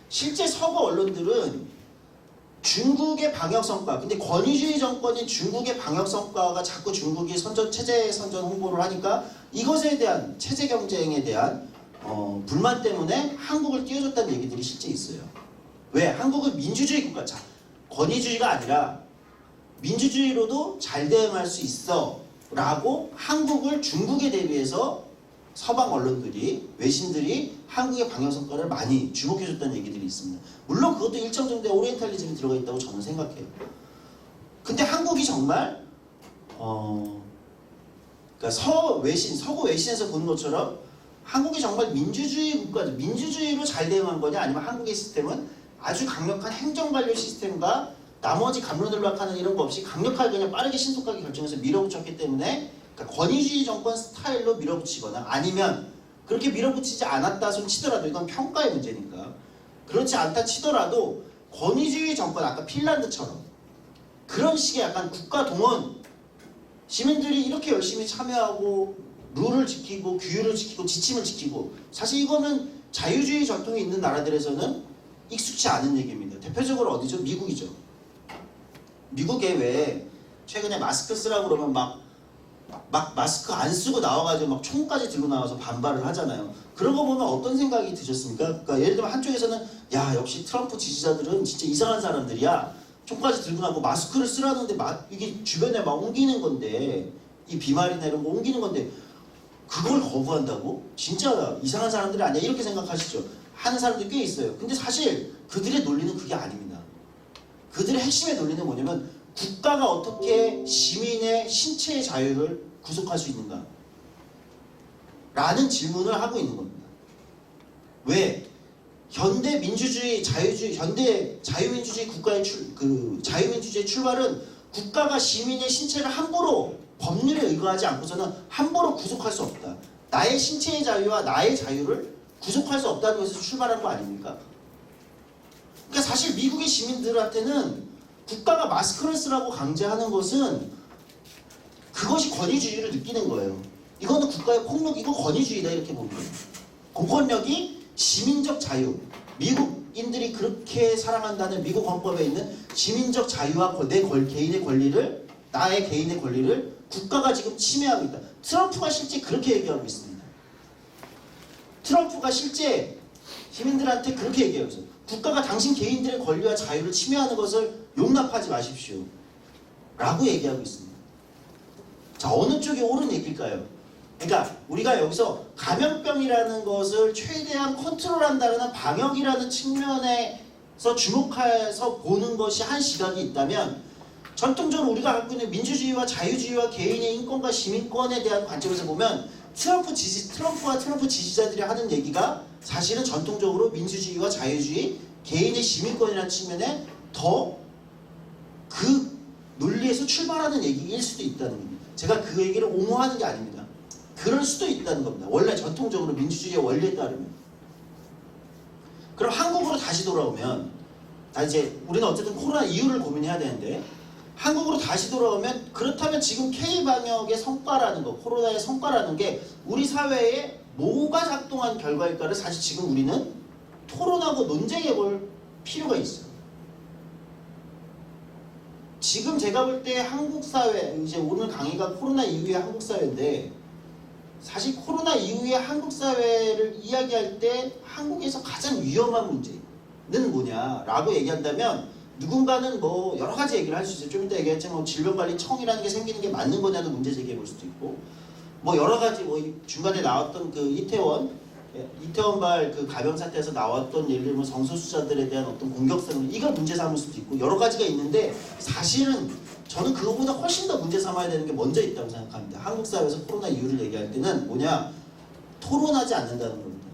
실제 서구 언론들은 중국의 방역 성과, 근데 권위주의 정권인 중국의 방역 성과가 자꾸 중국이 체제 선전 홍보를 하니까 이것에 대한 체제 경쟁에 대한 불만 때문에 한국을 띄워줬다는 얘기들이 실제 있어요. 왜? 한국은 민주주의 국가, 권위주의가 아니라 민주주의로도 잘 대응할 수 있어 라고 한국을 중국에 대비해서 서방 언론들이, 외신들이 한국의 방역 성과를 많이 주목해줬다는 얘기들이 있습니다. 물론 그것도 일정 정도의 오리엔탈리즘이 들어가 있다고 저는 생각해요. 근데 한국이 정말 그러니까 서구 외신에서 보는 것처럼 한국이 정말 민주주의 국가죠. 민주주의로 잘 대응한 거냐 아니면 한국의 시스템은 아주 강력한 행정관료 시스템과 나머지 갑론을박하는 이런 거 없이 강력하게 그냥 빠르게 신속하게 결정해서 밀어붙였기 때문에 그러니까 권위주의 정권 스타일로 밀어붙이거나 아니면 그렇게 밀어붙이지 않았다 손 치더라도 이건 평가의 문제니까 그렇지 않다 치더라도 권위주의 정권 아까 핀란드처럼 그런 식의 약간 국가 동원 시민들이 이렇게 열심히 참여하고 룰을 지키고 규율을 지키고 지침을 지키고 사실 이거는 자유주의 전통이 있는 나라들에서는 익숙치 않은 얘기입니다. 대표적으로 어디죠? 미국이죠. 미국에 왜 최근에 마스크 쓰라고 그러면 막 마스크 안 쓰고 나와가지고 막 총까지 들고 나와서 반발을 하잖아요. 그런 거 보면 어떤 생각이 드셨습니까? 그러니까 예를 들면 한쪽에서는 야 역시 트럼프 지지자들은 진짜 이상한 사람들이야. 총까지 들고 나고 마스크를 쓰라는데 이게 주변에 막 옮기는 건데 이 비말이나 이런 거 옮기는 건데 그걸 거부한다고? 진짜 이상한 사람들이 아니야 이렇게 생각하시죠. 하는 사람들이 꽤 있어요. 근데 사실 그들의 논리는 그게 아닙니다. 그들의 핵심의 논리는 뭐냐면 국가가 어떻게 시민의 신체의 자유를 구속할 수 있는가. 라는 질문을 하고 있는 겁니다. 왜? 현대 민주주의, 자유주의, 현대 자유민주주의 국가의 자유민주주의 출발은 국가가 시민의 신체를 함부로 법률에 의거하지 않고서는 함부로 구속할 수 없다. 나의 신체의 자유와 나의 자유를 구속할 수 없다는 것에서 출발한 거 아닙니까? 그러니까 사실 미국의 시민들한테는 국가가 마스크를 쓰라고 강제하는 것은 그것이 권위주의를 느끼는 거예요. 이거는 국가의 폭력, 이거 권위주의다 이렇게 보는 거예요. 공권력이 시민적 자유, 미국인들이 그렇게 사랑한다는 미국 헌법에 있는 시민적 자유와 내 개인의 권리를, 나의 개인의 권리를 국가가 지금 침해하고 있다. 트럼프가 실제 그렇게 얘기하고 있습니다. 트럼프가 실제 시민들한테 그렇게 얘기하고 있어요. 국가가 당신 개인들의 권리와 자유를 침해하는 것을 용납하지 마십시오. 라고 얘기하고 있습니다. 자, 어느 쪽이 옳은 얘기일까요? 그러니까 우리가 여기서 감염병이라는 것을 최대한 컨트롤한다는 방역이라는 측면에서 주목해서 보는 것이 한 시각이 있다면, 전통적으로 우리가 갖고 있는 민주주의와 자유주의와 개인의 인권과 시민권에 대한 관점에서 보면 트럼프와 트럼프 지지자들이 하는 얘기가 사실은 전통적으로 민주주의와 자유주의, 개인의 시민권이라는 측면에 더 그 논리에서 출발하는 얘기일 수도 있다는 겁니다. 제가 그 얘기를 옹호하는 게 아닙니다. 그럴 수도 있다는 겁니다. 원래 전통적으로 민주주의의 원리에 따르면. 그럼 한국으로 다시 돌아오면, 이제 우리는 어쨌든 코로나 이유를 고민해야 되는데, 한국으로 다시 돌아오면, 그렇다면 지금 K방역의 성과라는 거, 코로나의 성과라는 게 우리 사회에 뭐가 작동한 결과일까를 사실 지금 우리는 토론하고 논쟁해 볼 필요가 있어요. 지금 제가 볼 때 한국 사회, 이제 오늘 강의가 코로나 이후의 한국 사회인데, 사실 코로나 이후의 한국 사회를 이야기할 때 한국에서 가장 위험한 문제는 뭐냐라고 얘기한다면, 누군가는 뭐 여러 가지 얘기를 할 수 있어요. 좀 이따 얘기했지만 뭐 질병관리청이라는 게 생기는 게 맞는 거냐도 문제 제기해 볼 수도 있고, 뭐 여러 가지 뭐 중간에 나왔던 그 이태원발 그 감염 사태에서 나왔던 예를 들면 성소수자들에 대한 어떤 공격성, 이걸 문제 삼을 수도 있고 여러 가지가 있는데, 사실은 저는 그거보다 훨씬 더 문제 삼아야 되는 게 먼저 있다고 생각합니다. 한국 사회에서 코로나 이유를 얘기할 때는 뭐냐, 토론하지 않는다는 겁니다.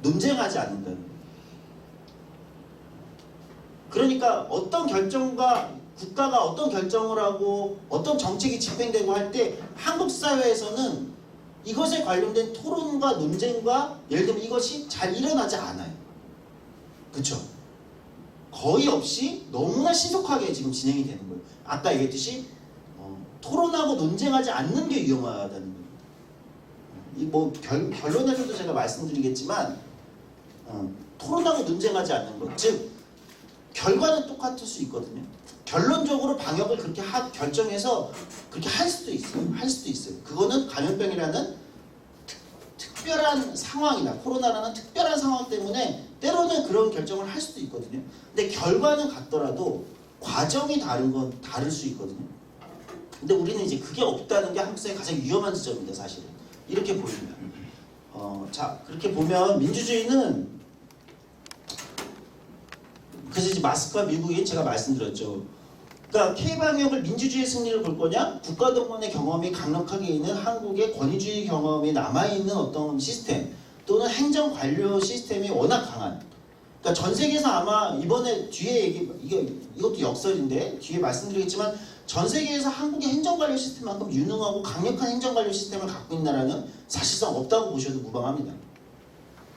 논쟁하지 않는다는 겁니다. 그러니까 어떤 결정과 국가가 어떤 결정을 하고 어떤 정책이 집행되고 할 때 한국 사회에서는 이것에 관련된 토론과 논쟁과 예를 들면 이것이 잘 일어나지 않아요. 그렇죠? 거의 없이 너무나 신속하게 지금 진행이 되는 거예요. 아까 얘기했듯이 토론하고 논쟁하지 않는 게 위험하다는 겁니다. 뭐 결론에서도 제가 말씀드리겠지만 토론하고 논쟁하지 않는 것, 즉 결과는 똑같을 수 있거든요. 결론적으로 방역을 그렇게 결정해서 그렇게 할 수도 있어요. 그거는 감염병이라는 특별한 상황이나 코로나라는 특별한 상황 때문에 때로는 그런 결정을 할 수도 있거든요. 근데 결과는 같더라도 과정이 다를 수 있거든요. 근데 우리는 이제 그게 없다는 게 한국사의 가장 위험한 지점입니다, 사실은. 이렇게 보입니다. 자, 그렇게 보면 민주주의는, 그래서 이제 마스크와 미국인 제가 말씀드렸죠. 그러니까 K방역을 민주주의 승리를 볼 거냐, 국가동원의 경험이 강력하게 있는 한국의 권위주의 경험이 남아있는 어떤 시스템, 또는 행정관료 시스템이 워낙 강한, 그러니까 전 세계에서 아마 이번에 뒤에 이것도 역설인데 뒤에 말씀드리겠지만, 전 세계에서 한국의 행정관료 시스템만큼 유능하고 강력한 행정관료 시스템을 갖고 있는 나라는 사실상 없다고 보셔도 무방합니다.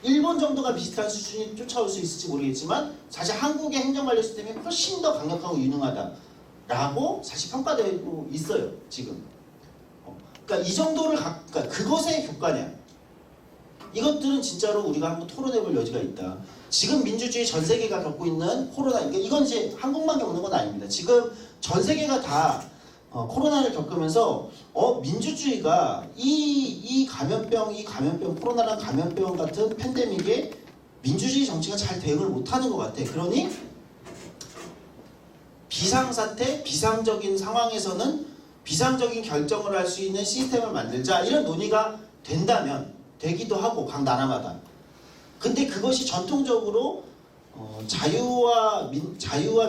일본 정도가 비슷한 수준이 쫓아올 수 있을지 모르겠지만 사실 한국의 행정관료 시스템이 훨씬 더 강력하고 유능하다라고 사실 평가되고 있어요, 지금. 그러니까 이 정도를 그러니까 그것의 효과냐, 이것들은 진짜로 우리가 한번 토론해볼 여지가 있다. 지금 민주주의 전 세계가 겪고 있는 코로나, 그러니까 이건 이제 한국만 겪는 건 아닙니다. 지금 전 세계가 다 코로나를 겪으면서 민주주의가 이 감염병, 코로나라는 감염병 같은 팬데믹에 민주주의 정치가 잘 대응을 못하는 것 같아. 그러니 비상사태, 비상적인 상황에서는 비상적인 결정을 할 수 있는 시스템을 만들자, 이런 논의가 되기도 하고 각 나라마다. 근데 그것이 전통적으로 자유와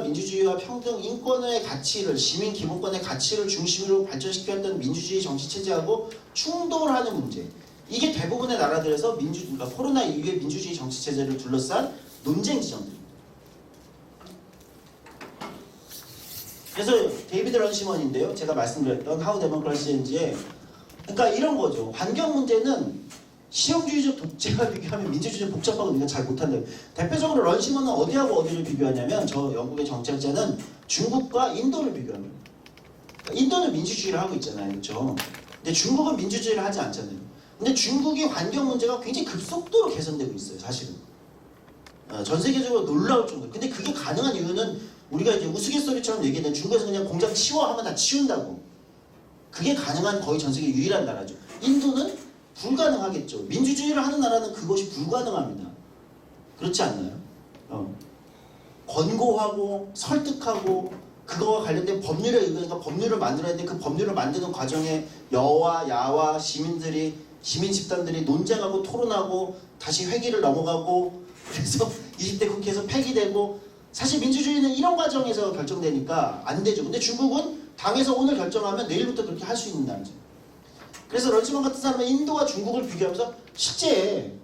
민주주의와 평등, 인권의 가치를, 시민 기본권의 가치를 중심으로 발전시켰던 민주주의 정치 체제하고 충돌하는 문제. 이게 대부분의 나라들에서 그러니까 코로나 이후에 민주주의 정치 체제를 둘러싼 논쟁 지점들입니다. 그래서 데이비드 런시먼인데요, 제가 말씀드렸던 How Democracy Ends에, 그러니까 이런 거죠. 환경 문제는 실용주의적 독재와 비교하면 민주주의적 복잡하고 우리가 잘 못한다. 대표적으로 런시먼은 어디하고 어디를 비교하냐면, 저 영국의 정치학자는 중국과 인도를 비교합니다. 그러니까 인도는 민주주의를 하고 있잖아요, 그렇죠? 근데 중국은 민주주의를 하지 않잖아요. 근데 중국이 환경 문제가 굉장히 급속도로 개선되고 있어요, 사실은. 전 세계적으로 놀라울 정도로. 근데 그게 가능한 이유는 우리가 이제 우스갯소리처럼 얘기했는데, 중국에서 그냥 공장 치워 하면 다 치운다고. 그게 가능한 거의 전 세계 유일한 나라죠. 인도는 불가능하겠죠. 민주주의를 하는 나라는 그것이 불가능합니다. 그렇지 않나요? 권고하고 설득하고 그거와 관련된 법률에 의해서 법률을 만들어야 되는데, 그 법률을 만드는 과정에 여와 야와 시민 집단들이 논쟁하고 토론하고 다시 회기를 넘어가고, 그래서 20대 국회에서 폐기되고. 사실 민주주의는 이런 과정에서 결정되니까 안 되죠. 근데 중국은 당에서 오늘 결정하면 내일부터 그렇게 할 수 있는 나라죠. 그래서 런시먼 같은 사람은 인도와 중국을 비교하면서 실제,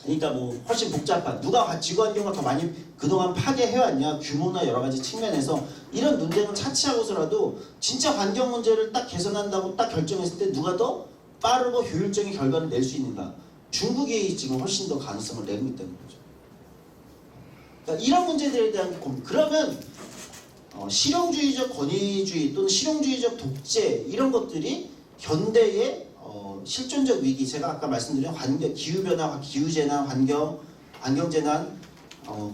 그러니까 뭐 훨씬 복잡한, 누가 지구환경을 더 많이 그동안 파괴해왔냐, 규모나 여러 가지 측면에서 이런 논쟁을 차치하고서라도 진짜 환경 문제를 딱 개선한다고 딱 결정했을 때 누가 더 빠르고 효율적인 결과를 낼 수 있는가? 중국이 지금 훨씬 더 가능성을 내고 있다는 거죠. 그러니까 이런 문제들에 대한 고민. 그러면 실용주의적 권위주의 또는 실용주의적 독재, 이런 것들이 현대의 실존적 위기, 제가 아까 말씀드린 기후변화, 기후재난, 환경재난,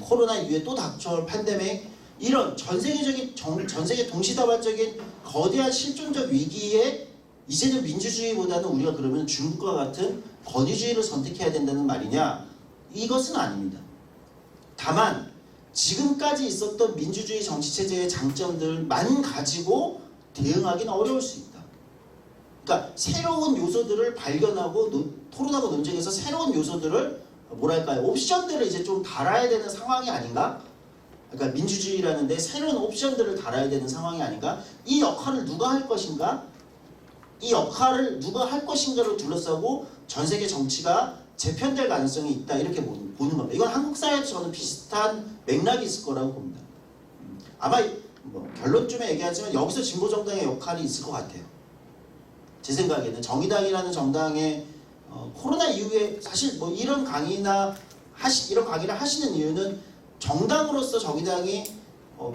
코로나 이후에 또 닥쳐올 팬데믹, 이런 전 세계 동시다발적인 거대한 실존적 위기에 이제는 민주주의보다는 우리가 그러면 중국과 같은 권위주의를 선택해야 된다는 말이냐? 이것은 아닙니다. 다만 지금까지 있었던 민주주의 정치체제의 장점들만 가지고 대응하기는 어려울 수 있다. 그러니까 새로운 요소들을 발견하고 토론하고 논쟁에서 새로운 요소들을 뭐랄까요, 옵션들을 이제 좀 달아야 되는 상황이 아닌가? 그러니까 민주주의라는 데 새로운 옵션들을 달아야 되는 상황이 아닌가? 이 역할을 누가 할 것인가? 이 역할을 누가 할 것인가를 둘러싸고 전 세계 정치가 재편될 가능성이 있다, 이렇게 보는 겁니다. 이건 한국 사회에도 저는 비슷한 맥락이 있을 거라고 봅니다. 아마 뭐 결론쯤에 얘기하지만 여기서 진보정당의 역할이 있을 것 같아요. 제 생각에는 정의당이라는 정당의 코로나 이후에 사실 뭐 이런 강의를 하시는 이유는 정당으로서 정의당이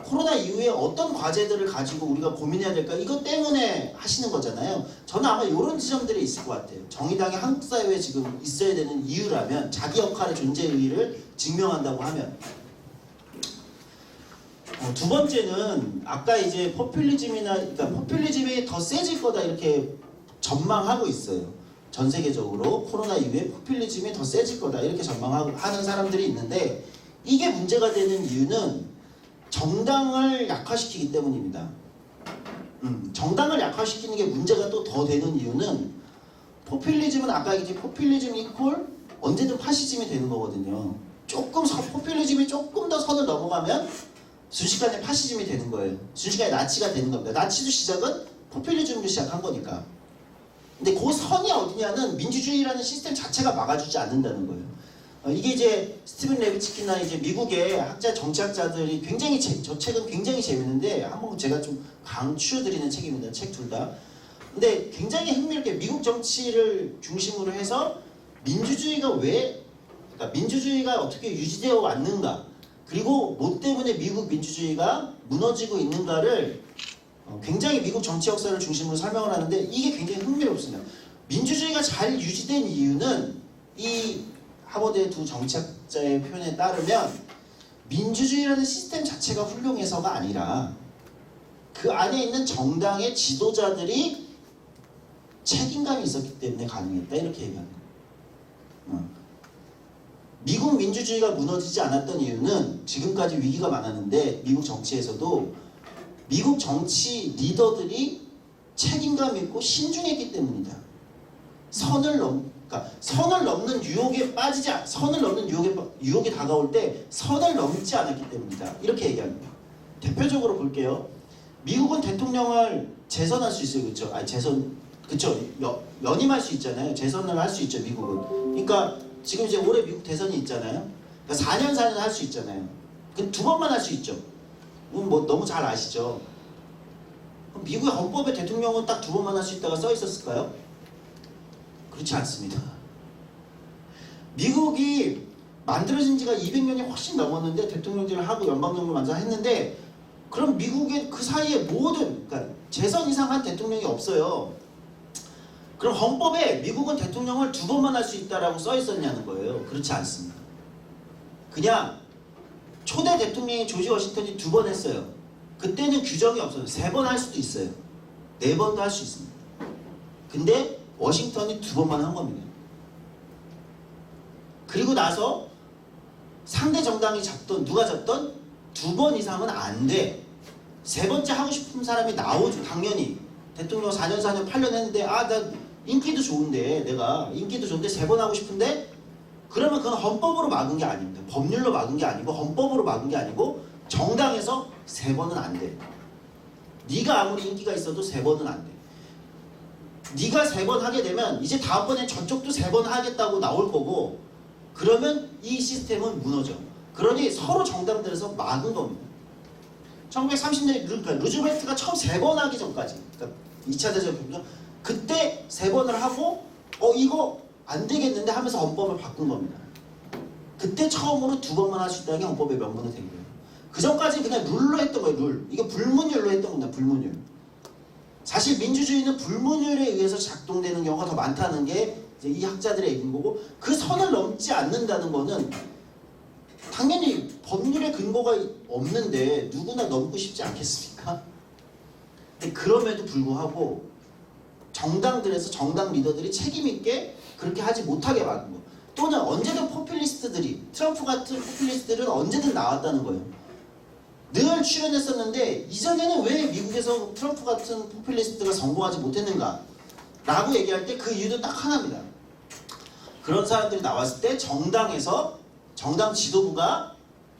코로나 이후에 어떤 과제들을 가지고 우리가 고민해야 될까, 이것 때문에 하시는 거잖아요. 저는 아마 이런 지점들이 있을 것 같아요. 정의당이 한국 사회에 지금 있어야 되는 이유라면, 자기 역할의 존재 의의를 증명한다고 하면. 두 번째는 아까 이제 그러니까 포퓰리즘이 더 세질 거다, 이렇게 전망하고 있어요. 전 세계적으로 코로나 이후에 포퓰리즘이 더 세질 거다, 이렇게 전망하는 사람들이 있는데, 이게 문제가 되는 이유는 정당을 약화시키기 때문입니다. 정당을 약화시키는 게 문제가 또 더 되는 이유는, 포퓰리즘은 아까 이제 포퓰리즘 이퀄 언제든 파시즘이 되는 거거든요. 포퓰리즘이 조금 더 선을 넘어가면 순식간에 파시즘이 되는 거예요. 순식간에 나치가 되는 겁니다. 나치도 시작은 포퓰리즘으로 시작한 거니까. 근데 그 선이 어디냐는 민주주의라는 시스템 자체가 막아주지 않는다는 거예요. 이게 이제 스티븐 레비츠키나 이제 미국의 정치학자들이 굉장히 저 책은 굉장히 재밌는데 한번 제가 좀 강추드리는 책입니다. 책 둘 다. 근데 굉장히 흥미롭게 미국 정치를 중심으로 해서 그러니까 민주주의가 어떻게 유지되어 왔는가, 그리고 뭐 때문에 미국 민주주의가 무너지고 있는가를 굉장히 미국 정치 역사를 중심으로 설명을 하는데, 이게 굉장히 흥미롭습니다. 민주주의가 잘 유지된 이유는, 이 하버드의 두 정치학자의 표현에 따르면, 민주주의라는 시스템 자체가 훌륭해서가 아니라 그 안에 있는 정당의 지도자들이 책임감이 있었기 때문에 가능했다, 이렇게 얘기합니다. 미국 민주주의가 무너지지 않았던 이유는, 지금까지 위기가 많았는데 미국 정치에서도 미국 정치 리더들이 책임감 있고 신중했기 때문이다. 그러니까 선을 넘는 유혹에 빠지지 선을 넘는 유혹에 다가올 때 선을 넘지 않았기 때문이다. 이렇게 얘기합니다. 대표적으로 볼게요. 미국은 대통령을 재선할 수 있어요, 그렇죠? 아니 재선, 그렇죠? 연임할 수 있잖아요. 재선을 할 수 있죠, 미국은. 그러니까 지금 이제 올해 미국 대선이 있잖아요. 그러니까 4년 할 수 있잖아요. 그 2번만 할 수 있죠. 뭐 너무 잘 아시죠? 미국의 헌법에 대통령은 딱 2번만 할 수 있다가 써 있었을까요? 그렇지 않습니다. 미국이 만들어진 지가 200년이 훨씬 넘었는데 대통령제를 하고 연방정부를 완전 했는데 그럼 미국의 그 사이에 그러니까 재선 이상 한 대통령이 없어요. 그럼 헌법에 미국은 대통령을 2번만 할 수 있다라고 써 있었냐는 거예요. 그렇지 않습니다. 그냥 초대 대통령이 조지 워싱턴이 2번 했어요. 그때는 규정이 없어요. 3번 할 수도 있어요. 4번도 할 수 있습니다. 근데 워싱턴이 2번만 한 겁니다. 그리고 나서 상대 정당이 잡던 누가 잡던 2번 이상은 안 돼. 3번째 하고 싶은 사람이 나오죠. 당연히 대통령 4년 8년 했는데 나 인기도 좋은데 내가 인기도 좋은데 3번 하고 싶은데 그러면 그건 헌법으로 막은 게 아닙니다. 법률로 막은 게 아니고 헌법으로 막은 게 아니고 정당에서 3번은 안 돼. 네가 아무리 인기가 있어도 3번은 안 돼. 네가 3번 하게 되면 이제 다음번에 저쪽도 3번 하겠다고 나올 거고 그러면 이 시스템은 무너져. 그러니 서로 정당들에서 막은 겁니다. 1930년 그러니까 루즈벨트가 처음 3번 하기 전까지 그러니까 2차 대전 그때 3번을 하고 이거 안 되겠는데 하면서 헌법을 바꾼 겁니다. 그때 처음으로 2번만 할 수 있다는 게 헌법에 명문이 된 거예요. 그 전까지 그냥 룰로 했던 거예요. 룰. 이게 불문율로 했던 겁니다. 불문율. 사실 민주주의는 불문율에 의해서 작동되는 경우가 더 많다는 게 이제 이 학자들의 얘기인 거고 그 선을 넘지 않는다는 거는 당연히 법률의 근거가 없는데 누구나 넘고 싶지 않겠습니까? 근데 그럼에도 불구하고 정당들에서 정당 리더들이 책임있게 그렇게 하지 못하게 막은 거. 또는 언제든 포퓰리스트들이 트럼프 같은 포퓰리스트들은 언제든 나왔다는 거예요. 늘 출연했었는데 이전에는 왜 미국에서 트럼프 같은 포퓰리스트가 성공하지 못했는가 라고 얘기할 때 그 이유도 딱 하나입니다. 그런 사람들이 나왔을 때 정당에서 정당 지도부가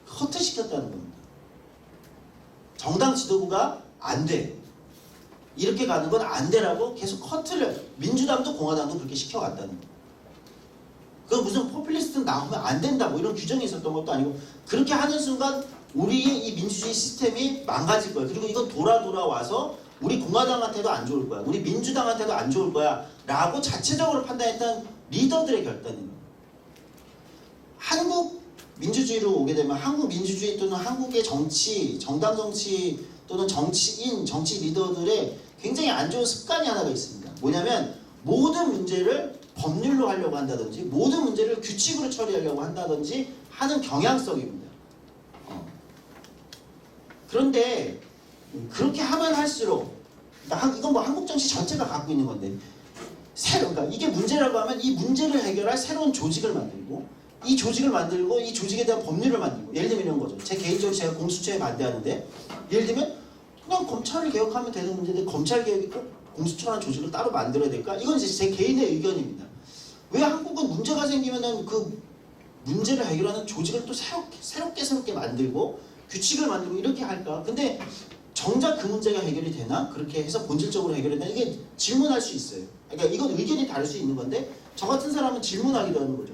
허투시켰다는 겁니다. 정당 지도부가 안 돼. 이렇게 가는 건 안 되라고 계속 허투를 민주당도 공화당도 그렇게 시켜갔다는 거예요. 그 무슨 포퓰리스트 나오면 안 된다 뭐 이런 규정이 있었던 것도 아니고 그렇게 하는 순간 우리의 이 민주주의 시스템이 망가질 거예요. 그리고 이건 돌아와서 우리 공화당한테도 안 좋을 거야. 우리 민주당한테도 안 좋을 거야. 라고 자체적으로 판단했던 리더들의 결단입니다. 한국 민주주의로 오게 되면 한국 민주주의 또는 한국의 정치, 정당 정치 또는 정치인, 정치 리더들의 굉장히 안 좋은 습관이 하나가 있습니다. 뭐냐면 모든 문제를 법률로 하려고 한다든지 모든 문제를 규칙으로 처리하려고 한다든지 하는 경향성입니다. 그런데 그렇게 하면 할수록 이건 뭐 한국 정치 전체가 갖고 있는 건데 그러니까 이게 문제라고 하면 이 문제를 해결할 새로운 조직을 만들고 이 조직을 만들고 이 조직에 대한 법률을 만들고 예를 들면 이런 거죠. 제 개인적으로 제가 공수처에 반대하는데 예를 들면 그냥 검찰을 개혁하면 되는 문제인데 검찰 개혁이 꼭 공수처라는 조직을 따로 만들어야 될까? 이건 이제 제 개인의 의견입니다. 왜 한국은 문제가 생기면은 그 문제를 해결하는 조직을 또 새롭게 만들고 규칙을 만들고 이렇게 할까? 근데 정작 그 문제가 해결이 되나? 그렇게 해서 본질적으로 해결이 되나? 이게 질문할 수 있어요. 그러니까 이건 의견이 다를 수 있는 건데 저 같은 사람은 질문하기도 하는 거죠.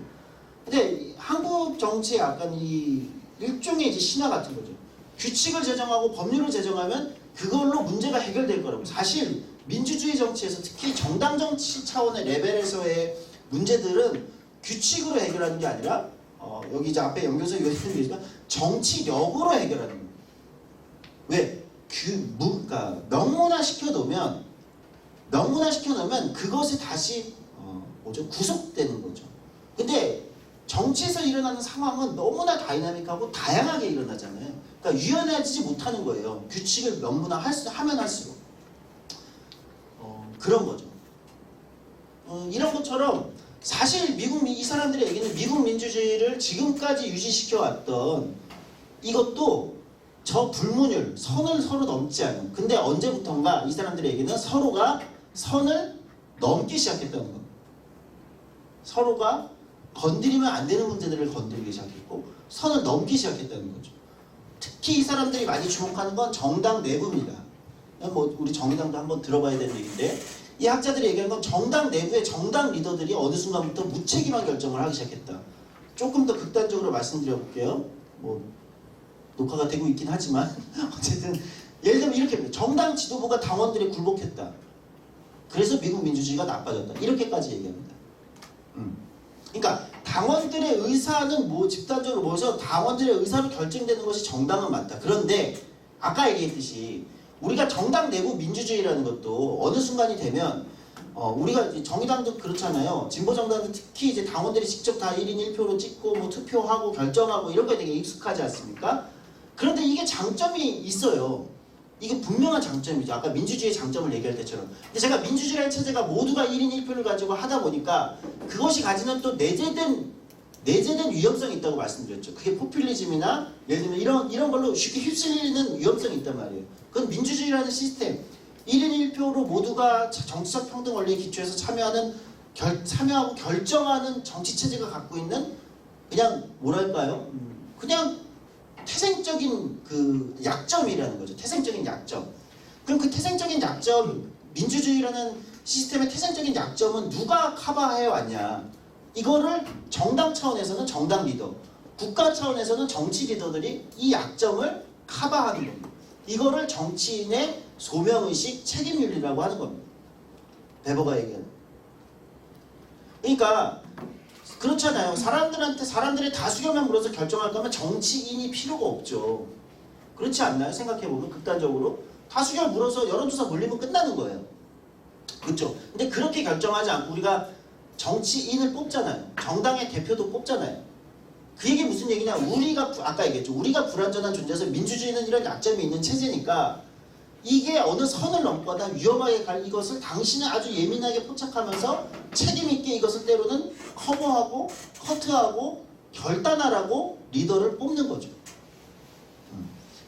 근데 한국 정치의 약간 이 일종의 이제 신화 같은 거죠. 규칙을 제정하고 법률을 제정하면 그걸로 문제가 해결될 거라고. 사실 민주주의 정치에서 특히 정당 정치 차원의 레벨에서의 문제들은 규칙으로 해결하는 게 아니라 여기 이제 앞에 연결서 이거는 얘기지만 정치력으로 해결하는 거예요. 왜? 그러니까 명문화 시켜놓으면 그것이 다시 구속되는 거죠. 근데 정치에서 일어나는 상황은 너무나 다이나믹하고 다양하게 일어나잖아요. 그러니까 유연해지지 못하는 거예요. 규칙을 명문화하면 할수록 그런 거죠. 이런 것처럼 사실 이 사람들의 얘기는 미국 민주주의를 지금까지 유지시켜왔던 이것도 저 불문율, 선을 서로 넘지 않는. 근데 언제부턴가 이 사람들의 얘기는 서로가 선을 넘기 시작했다는 겁니다. 서로가 건드리면 안 되는 문제들을 건드리기 시작했고 선을 넘기 시작했다는 거죠. 특히 이 사람들이 많이 주목하는 건 정당 내부입니다. 뭐 우리 정의당도 한번 들어봐야 되는 얘기인데 이 학자들이 얘기하는 건 정당 내부의 정당 리더들이 어느 순간부터 무책임한 결정을 하기 시작했다. 조금 더 극단적으로 말씀드려 볼게요. 뭐 녹화가 되고 있긴 하지만 어쨌든 예를 들면 이렇게 합니다. 정당 지도부가 당원들에 굴복했다. 그래서 미국 민주주의가 나빠졌다. 이렇게까지 얘기합니다. 그러니까 당원들의 의사는 뭐 집단적으로 모여서 당원들의 의사로 결정되는 것이 정당은 맞다. 그런데 아까 얘기했듯이 우리가 정당 내부 민주주의라는 것도 어느 순간이 되면 우리가 정의당도 그렇잖아요. 진보정당도 특히 이제 당원들이 직접 다 1인 1표로 찍고 뭐 투표하고 결정하고 이런 거에 되게 익숙하지 않습니까? 그런데 이게 장점이 있어요. 이게 분명한 장점이죠. 아까 민주주의의 장점을 얘기할 때처럼. 근데 제가 민주주의라는 체제가 모두가 1인 1표를 가지고 하다 보니까 그것이 가지는 또 내재된 위험성이 있다고 말씀드렸죠. 그게 포퓰리즘이나 예를 들면 이런 걸로 쉽게 휩쓸리는 위험성이 있단 말이에요. 그건 민주주의라는 시스템. 1인 1표로 모두가 정치적 평등 원리에 기초해서 참여하고 결정하는 정치 체제가 갖고 있는 그냥 뭐랄까요? 그냥 태생적인 그 약점이라는 거죠. 태생적인 약점. 그럼 그 태생적인 약점, 민주주의라는 시스템의 태생적인 약점은 누가 커버해 왔냐? 이거를 정당 차원에서는 정당 리더, 국가 차원에서는 정치 리더들이 이 약점을 커버하는 겁니다. 이거를 정치인의 소명의식, 책임윤리라고 하는 겁니다. 베버가 얘기하는. 그러니까 그렇잖아요. 사람들의 다수결만 물어서 결정할 거면 정치인이 필요가 없죠. 그렇지 않나요? 생각해보면 극단적으로 다수결 물어서 여론조사 몰리면 끝나는 거예요. 그렇죠? 근데 그렇게 결정하지 않고 우리가 정치인을 뽑잖아요. 정당의 대표도 뽑잖아요. 그 얘기 무슨 얘기냐? 아까 얘기했죠. 우리가 불완전한 존재에서 민주주의는 이런 약점이 있는 체제니까 이게 어느 선을 넘거나 위험하게 갈 이것을 당신은 아주 예민하게 포착하면서 책임있게 이것을 때로는 커버하고 커트하고 결단하라고 리더를 뽑는 거죠.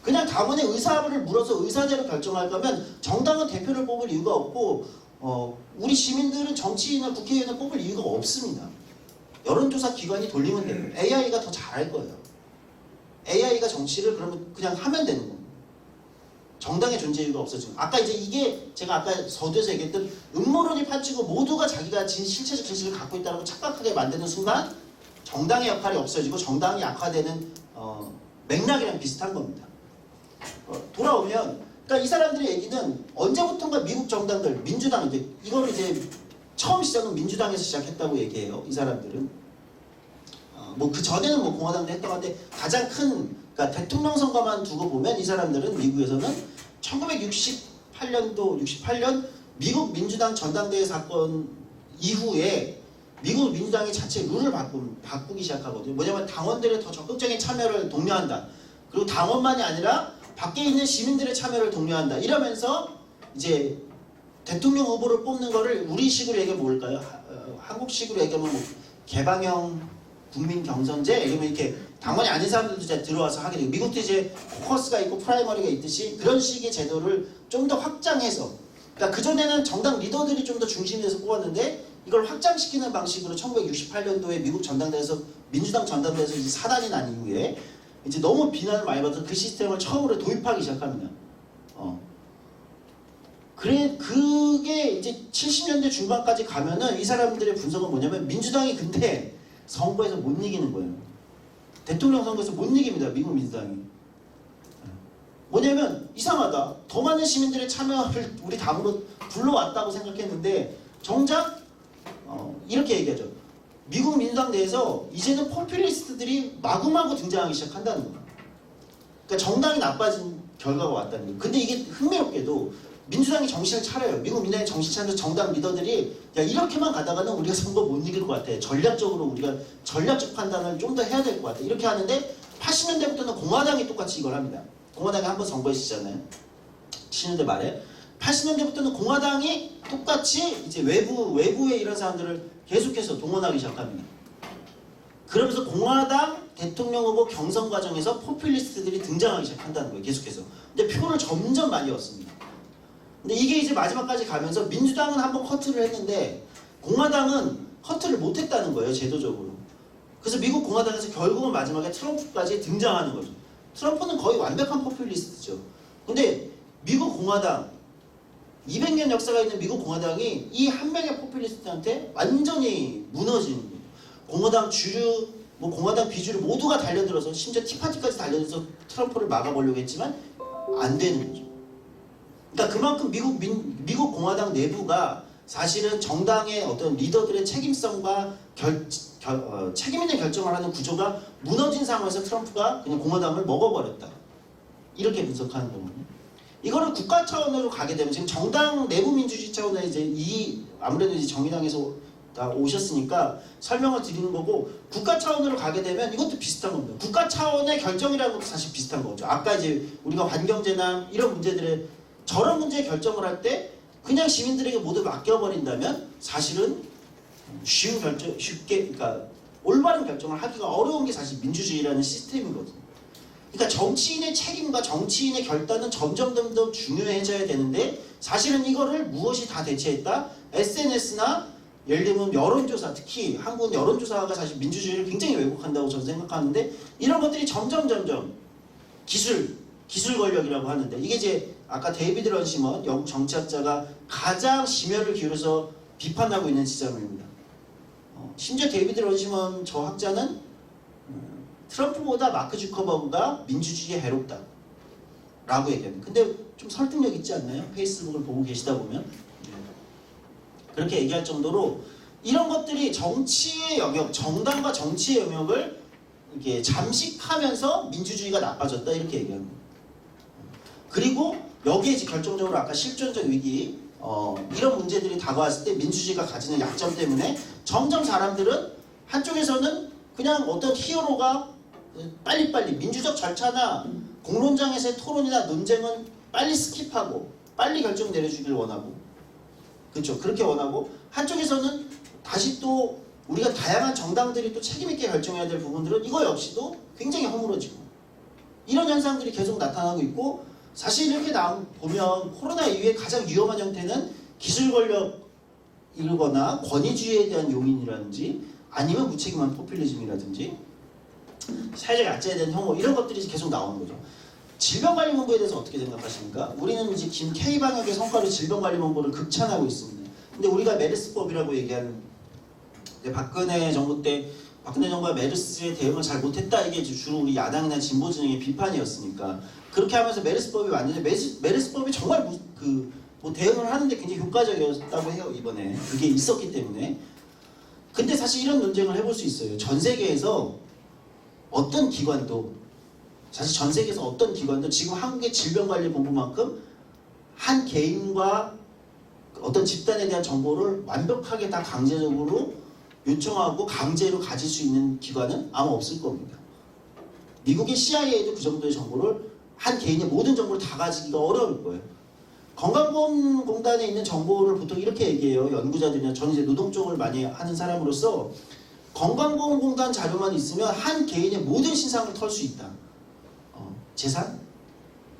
그냥 당원의 의사를 물어서 의사대로 결정할 거면 정당은 대표를 뽑을 이유가 없고 우리 시민들은 정치인을 국회의원을 뽑을 이유가 없습니다. 여론조사 기관이 돌리면 돼요. AI가 더 잘할 거예요. AI가 정치를 그러면 그냥 하면 되는 겁니다. 정당의 존재 이유가 없어지고 아까 이제 이게 제가 아까 서두에서 얘기했던 음모론이 판치고 모두가 자기가 실체적 진실을 갖고 있다고 착각하게 만드는 순간 정당의 역할이 없어지고 정당이 약화되는 맥락이랑 비슷한 겁니다. 돌아오면 그러니까 이 사람들의 얘기는 언제부턴가 미국 정당들 민주당 이거를 이제 처음 시작은 민주당에서 시작했다고 얘기해요. 이 사람들은 뭐 그 전에는 뭐 공화당도 했던 건데 가장 큰 그러니까 대통령 선거만 두고 보면 이 사람들은 미국에서는 68년 미국 민주당 전당대회 사건 이후에 미국 민주당이 자체 룰을 바꾸기 시작하거든요. 뭐냐면 당원들의 더 적극적인 참여를 독려한다. 그리고 당원만이 아니라 밖에 있는 시민들의 참여를 독려한다. 이러면서 이제 대통령 후보를 뽑는 거를 우리식으로 얘기하면 뭘까요? 한국식으로 얘기하면 뭐 개방형 국민 경선제 이러면 이렇게 당원이 아닌 사람들도 이제 들어와서 하게 되고 미국도 이제 코커스가 있고 프라이머리가 있듯이 그런 식의 제도를 좀 더 확장해서 그러니까 그전에는 정당 리더들이 좀 더 중심이 돼서 뽑았는데 이걸 확장시키는 방식으로 1968년도에 미국 전당대회에서 민주당 전당대회에서 이제 사단이 난 이후에 이제 너무 비난을 많이 받아서 그 시스템을 처음으로 도입하기 시작합니다. 그게 이제 70년대 중반까지 가면은 이 사람들의 분석은 뭐냐면 민주당이 근데 선거에서 못 이기는 거예요. 대통령 선거에서 못 이깁니다. 미국 민주당이. 뭐냐면 이상하다. 더 많은 시민들의 참여를 우리 당으로 불러왔다고 생각했는데 정작 이렇게 얘기하죠. 미국 민주당 내에서 이제는 포퓰리스트들이 마구마구 등장하기 시작한다는 거예요. 그러니까 정당이 나빠진 결과가 왔다는 거예요. 근데 이게 흥미롭게도 민주당이 정신을 차려요. 미국 민주당이 정신 차려서 정당 리더들이 야 이렇게만 가다가는 우리가 선거 못 이길 것 같아. 전략적으로 우리가 전략적 판단을 좀 더 해야 될 것 같아. 이렇게 하는데 80년대부터는 공화당이 똑같이 이걸 합니다. 공화당이 한번 선거했었잖아요. 70년대 말에 80년대부터는 공화당이 똑같이 이제 외부의 이런 사람들을 계속해서 동원하기 시작합니다. 그러면서 공화당 대통령 후보 경선 과정에서 포퓰리스트들이 등장하기 시작한다는 거예요. 계속해서. 근데 표를 점점 많이 얻습니다. 근데 이게 이제 마지막까지 가면서 민주당은 한번 커트를 했는데 공화당은 커트를 못했다는 거예요, 제도적으로. 그래서 미국 공화당에서 결국은 마지막에 트럼프까지 등장하는 거죠. 트럼프는 거의 완벽한 포퓰리스트죠. 근데 미국 공화당, 200년 역사가 있는 미국 공화당이 이 한 명의 포퓰리스트한테 완전히 무너지는 거예요. 공화당 주류, 뭐 공화당 비주류 모두가 달려들어서 심지어 티파티까지 달려들어서 트럼프를 막아보려고 했지만 안 되는 거죠. 그러니까 그만큼 미국 공화당 내부가 사실은 정당의 어떤 리더들의 책임성과 책임 있는 결정을 하는 구조가 무너진 상황에서 트럼프가 그냥 공화당을 먹어버렸다. 이렇게 분석하는 거거든요. 이거를 국가 차원으로 가게 되면 지금 정당 내부 민주주의 차원에 이제 아무래도 이제 정의당에서 다 오셨으니까 설명을 드리는 거고, 국가 차원으로 가게 되면 이것도 비슷한 겁니다. 국가 차원의 결정이라는 것도 사실 비슷한 거죠. 아까 이제 우리가 환경재난 이런 문제들의 저런 문제 결정을 할 때 그냥 시민들에게 모두 맡겨버린다면 사실은 쉽게 그러니까 올바른 결정을 하기가 어려운 게 사실 민주주의라는 시스템이거든요. 그러니까 정치인의 책임과 정치인의 결단은 점점 더 중요해져야 되는데, 사실은 이거를 무엇이 다 대체했다? SNS나 예를 들면 여론조사, 특히 한국은 여론조사가 사실 민주주의를 굉장히 왜곡한다고 저는 생각하는데, 이런 것들이 점점 기술 권력이라고 하는데, 이게 이제 아까 데이비드 런시먼 영국 정치학자가 가장 심혈을 기울여서 비판하고 있는 지점입니다. 심지어 데이비드 런시먼 저 학자는 트럼프보다 마크 주커버그가 민주주의에 해롭다 라고 얘기합니다. 근데 좀 설득력 있지 않나요? 페이스북을 보고 계시다 보면 그렇게 얘기할 정도로 이런 것들이 정치의 영역, 정당과 정치의 영역을 이렇게 잠식하면서 민주주의가 나빠졌다 이렇게 얘기합니다. 그리고 여기에 이제 결정적으로 아까 실존적 위기 이런 문제들이 다가왔을 때 민주주의가 가지는 약점 때문에 점점 사람들은 한쪽에서는 그냥 어떤 히어로가 빨리빨리 민주적 절차나 공론장에서의 토론이나 논쟁은 빨리 스킵하고 빨리 결정 내려주길 원하고, 그렇죠? 그렇게 원하고, 한쪽에서는 다시 또 우리가 다양한 정당들이 또 책임있게 결정해야 될 부분들은 이거 역시도 굉장히 허물어지고, 이런 현상들이 계속 나타나고 있고, 사실 이렇게 보면 코로나 이후에 가장 위험한 형태는 기술 권력이거나 권위주의에 대한 용인이라든지 아니면 무책임한 포퓰리즘이라든지 사회적 약자에 대한 혐오, 이런 것들이 계속 나오는 거죠. 질병관리본부에 대해서 어떻게 생각하십니까? 우리는 이제 김 K방역의 성과로 질병관리본부를 극찬하고 있습니다. 근데 우리가 메르스법이라고 얘기하는, 박근혜 정부 때 박근혜 정부가 메르스에 대응을 잘 못했다, 이게 주로 우리 야당이나 진보 진영의 비판이었으니까 그렇게 하면서 메르스법이 왔는데, 메르스법이 정말 뭐 대응을 하는데 굉장히 효과적이었다고 해요, 이번에. 그게 있었기 때문에. 근데 사실 이런 논쟁을 해볼 수 있어요. 전 세계에서 어떤 기관도, 사실 전 세계에서 어떤 기관도 지금 한국의 질병관리본부만큼 한 개인과 어떤 집단에 대한 정보를 완벽하게 다 강제적으로 요청하고 강제로 가질 수 있는 기관은 아마 없을 겁니다. 미국의 CIA도 그 정도의 정보를, 한 개인의 모든 정보를 다 가지기가 어려울 거예요. 건강보험공단에 있는 정보를 보통 이렇게 얘기해요. 연구자들이나, 저는 이제 노동 쪽을 많이 하는 사람으로서 건강보험공단 자료만 있으면 한 개인의 모든 신상을 털 수 있다. 재산,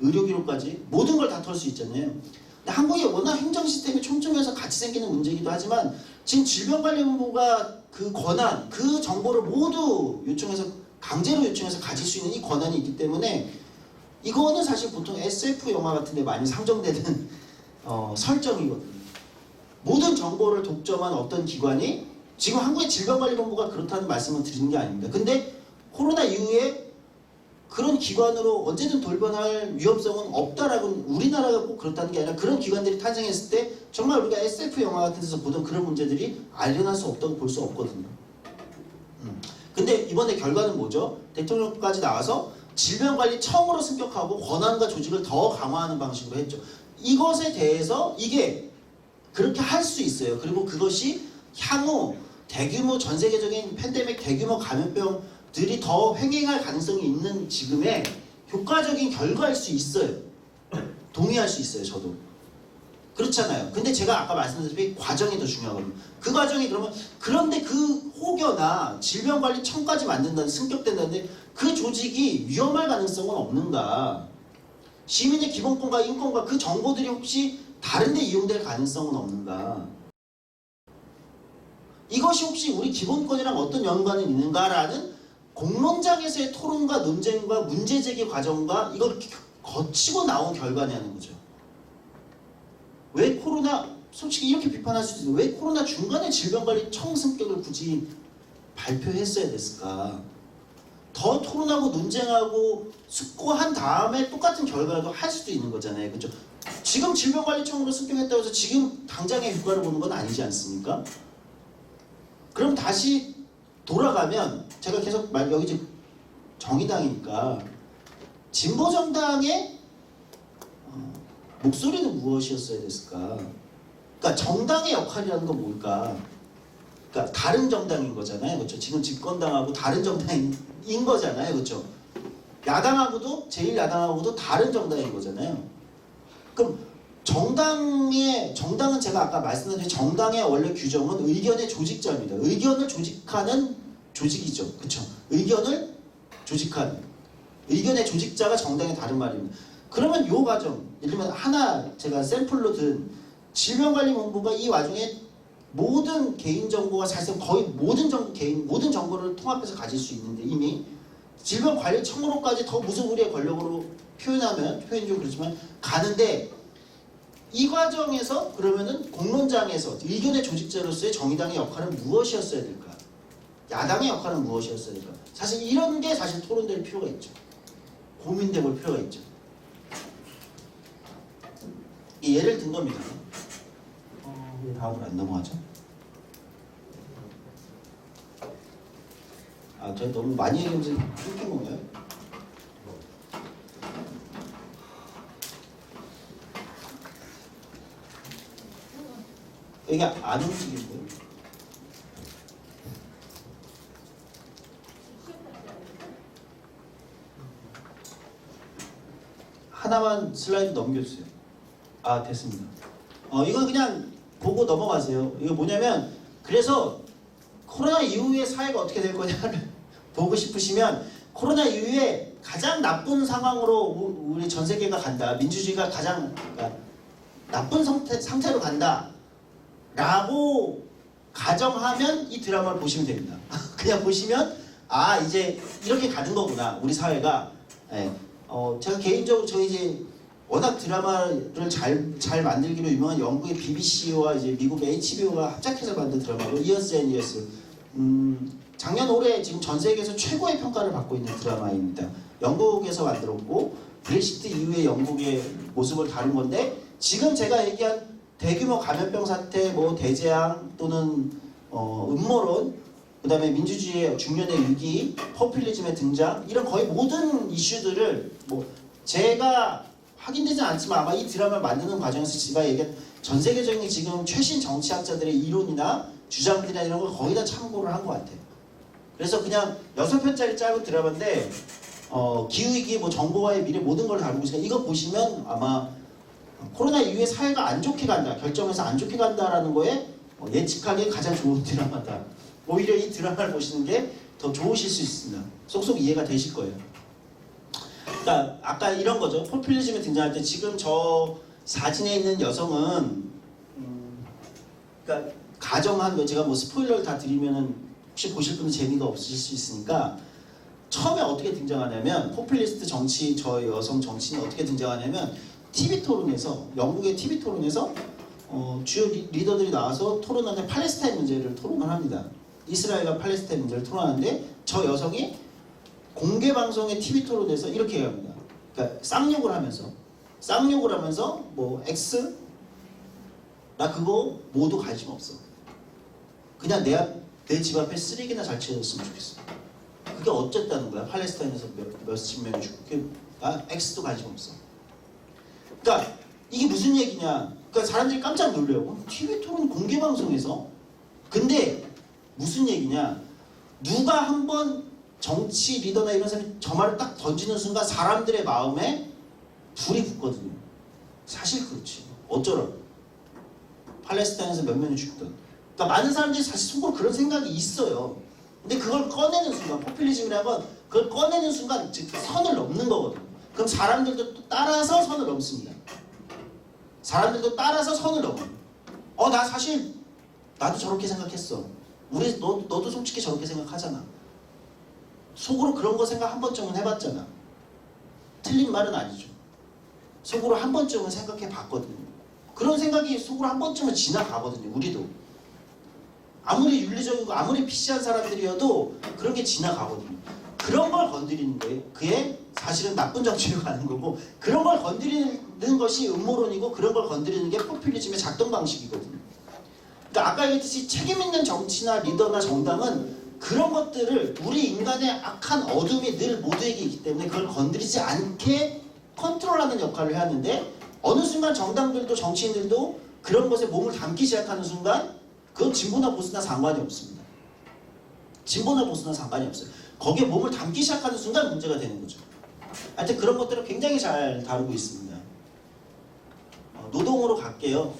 의료기록까지 모든 걸 다 털 수 있잖아요. 근데 한국이 워낙 행정 시스템이 촘촘해서 같이 생기는 문제이기도 하지만, 지금 질병관리본부가 그 권한, 그 정보를 모두 요청해서, 강제로 요청해서 가질 수 있는 이 권한이 있기 때문에, 이거는 사실 보통 SF 영화 같은 데 많이 상정되는 설정이거든요. 모든 정보를 독점한 어떤 기관이, 지금 한국의 질병관리본부가 그렇다는 말씀을 드리는 게 아닙니다. 근데 코로나 이후에 그런 기관으로 언제든 돌변할 위험성은 없다라고, 우리나라가 꼭 그렇다는 게 아니라 그런 기관들이 탄생했을 때 정말 우리가 SF 영화 같은 데서 보던 그런 문제들이 일어날 수 없다고 볼 수 없거든요. 근데 이번에 결과는 뭐죠? 대통령까지 나와서 질병관리청으로 승격하고 권한과 조직을 더 강화하는 방식으로 했죠. 이것에 대해서 이게 그렇게 할 수 있어요. 그리고 그것이 향후 대규모 전 세계적인 팬데믹, 대규모 감염병들이 더 횡행할 가능성이 있는 지금의 효과적인 결과일 수 있어요. 동의할 수 있어요, 저도. 그렇잖아요. 근데 제가 아까 말씀드렸듯이 과정이 더 중요하거든요. 그 과정이 그러면, 그런데 그 혹여나 질병관리청까지 만든다는, 승격된다는데 그 조직이 위험할 가능성은 없는가? 시민의 기본권과 인권과 그 정보들이 혹시 다른 데 이용될 가능성은 없는가? 이것이 혹시 우리 기본권이랑 어떤 연관이 있는가라는 공론장에서의 토론과 논쟁과 문제제기 과정과 이걸 거치고 나온 결과냐는 거죠. 왜 코로나, 솔직히 이렇게 비판할 수도 있어요. 왜 코로나 중간에 질병관리청 성격을 굳이 발표했어야 됐을까? 더 토론하고 논쟁하고 숙고한 다음에 똑같은 결과도 할 수도 있는 거잖아요. 그렇죠? 지금 질병관리청으로 승격했다고 해서 지금 당장의 효과를 보는 건 아니지 않습니까? 그럼 다시 돌아가면 제가 계속 여기 이제 정의당이니까 진보정당의 목소리는 무엇이었어야 됐을까? 그러니까 정당의 역할이라는 건 뭘까? 그러니까 다른 정당인 거잖아요. 그렇죠? 지금 집권당하고 다른 정당인 거잖아요. 그렇죠? 야당하고도 제1야당하고도 다른 정당인 거잖아요. 그럼 정당은 제가 아까 말씀드린 정당의 원래 규정은 의견의 조직자입니다. 의견을 조직하는 조직이죠. 그렇죠? 의견을 조직하는 의견의 조직자가 정당의 다른 말입니다. 그러면 이 과정, 예를 들면 하나 제가 샘플로 든 질병관리본부가 이 와중에 모든 개인정보가 사실상 거의 모든 정보를 통합해서 가질 수 있는데 이미 질병관리청으로까지 더 무소불위의 권력으로 표현이 좀 그렇지만 가는데 이 과정에서 그러면은 공론장에서 의견의 조직자로서의 정의당의 역할은 무엇이었어야 될까? 야당의 역할은 무엇이었어야 될까? 사실 이런 게 사실 토론될 필요가 있죠. 고민돼 볼 필요가 있죠. 이 예를 든 겁니다. 왜 다음으로 안 넘어가죠? 제가 너무 많이 얘기해서 끊긴 건가요? 이게 안 움직이고요. 하나만 슬라이드 넘겨주세요. 됐습니다. 이건 그냥 보고 넘어가세요. 이거 뭐냐면 그래서 코로나 이후에 사회가 어떻게 될 거냐를 보고 싶으시면 코로나 이후에 가장 나쁜 상황으로 우리 전 세계가 간다. 민주주의가 가장 나쁜 상태로 간다. 라고 가정하면 이 드라마를 보시면 됩니다. 그냥 보시면 이제 이렇게 가는 거구나. 우리 사회가. 제가 개인적으로 저희 이제 워낙 드라마를 잘 만들기로 유명한 영국의 BBC와 이제 미국의 HBO가 합작해서 만든 드라마로 Years and Years. 작년 올해 지금 전 세계에서 최고의 평가를 받고 있는 드라마입니다. 영국에서 만들었고 브렉시트 이후의 영국의 모습을 다룬 건데 지금 제가 얘기한 대규모 감염병 사태, 대재앙 또는 음모론, 그다음에 민주주의의 중년의 위기, 포퓰리즘의 등장 이런 거의 모든 이슈들을 제가 확인되지 않지만 아마 이 드라마를 만드는 과정에서 제가 얘기한 전 세계적인 지금 최신 정치학자들의 이론이나 주장들이나 이런 걸 거의 다 참고를 한 것 같아요. 그래서 그냥 6편짜리 짧은 드라마인데 기후위기, 정보와의 미래 모든 걸 다루고 있으니까 이거 보시면 아마 코로나 이후에 사회가 안 좋게 간다, 결정해서 안 좋게 간다라는 거에 예측하기에 가장 좋은 드라마다. 오히려 이 드라마를 보시는 게 더 좋으실 수 있습니다. 쏙쏙 이해가 되실 거예요. 그러니까 아까 이런 거죠. 포퓰리즘에 등장할 때 지금 저 사진에 있는 여성은 그러니까 가정한 제가 스포일러를 다 드리면은 혹시 보실 분은 재미가 없으실 수 있으니까 처음에 어떻게 등장하냐면 포퓰리스트 정치 저 여성 정치인이 어떻게 등장하냐면 TV 토론에서 영국의 TV 토론에서 주요 리더들이 나와서 토론하는데 팔레스타인 문제를 토론을 합니다. 이스라엘과 팔레스타인 문제를 토론하는데 저 여성이 공개 방송의 TV 토론에서 이렇게 얘기합니다. 그러니까 쌍욕을 하면서 X 나 그거 모두 관심 없어. 그냥 내 집 앞에 쓰레기나 잘 치워줬으면 좋겠어. 그게 어쨌다는 거야. 팔레스타인에서 몇십 명이 죽고 나 X도 관심 없어. 그러니까 이게 무슨 얘기냐? 그러니까 사람들이 깜짝 놀래요. TV 토론 공개 방송에서. 근데 무슨 얘기냐? 누가 한번 정치 리더나 이런 사람이 저 말을 딱 던지는 순간 사람들의 마음에 불이 붙거든요. 사실 그렇지. 어쩌라고. 팔레스타인에서 몇 명이 죽던. 그러니까 많은 사람들이 사실 속으로 그런 생각이 있어요. 근데 그걸 꺼내는 순간, 포퓰리즘이라는 건 그걸 꺼내는 순간 즉 선을 넘는 거거든요. 그럼 사람들도 또 따라서 선을 넘습니다. 사람들도 따라서 선을 넘어요. 나 사실 나도 저렇게 생각했어. 너도 솔직히 저렇게 생각하잖아. 속으로 그런 거 생각 한 번쯤은 해봤잖아. 틀린 말은 아니죠. 속으로 한 번쯤은 생각해 봤거든요. 그런 생각이 속으로 한 번쯤은 지나가거든요. 우리도. 아무리 윤리적이고 아무리 피시한 사람들이어도 그런 게 지나가거든요. 그런 걸 건드리는 거예요. 그게 사실은 나쁜 정치로 가는 거고, 그런 걸 건드리는 것이 음모론이고, 그런 걸 건드리는 게 포퓰리즘의 작동 방식이거든요. 그러니까 아까 얘기했듯이 책임 있는 정치나 리더나 정당은 그런 것들을, 우리 인간의 악한 어둠이 늘 모두에게 있기 때문에 그걸 건드리지 않게 컨트롤하는 역할을 해야 하는데, 어느 순간 정당들도 정치인들도 그런 것에 몸을 담기 시작하는 순간 그건 진보나 보수나 상관이 없습니다. 진보나 보수나 상관이 없어요. 거기에 몸을 담기 시작하는 순간 문제가 되는 거죠. 하여튼 그런 것들을 굉장히 잘 다루고 있습니다. 노동으로 갈게요.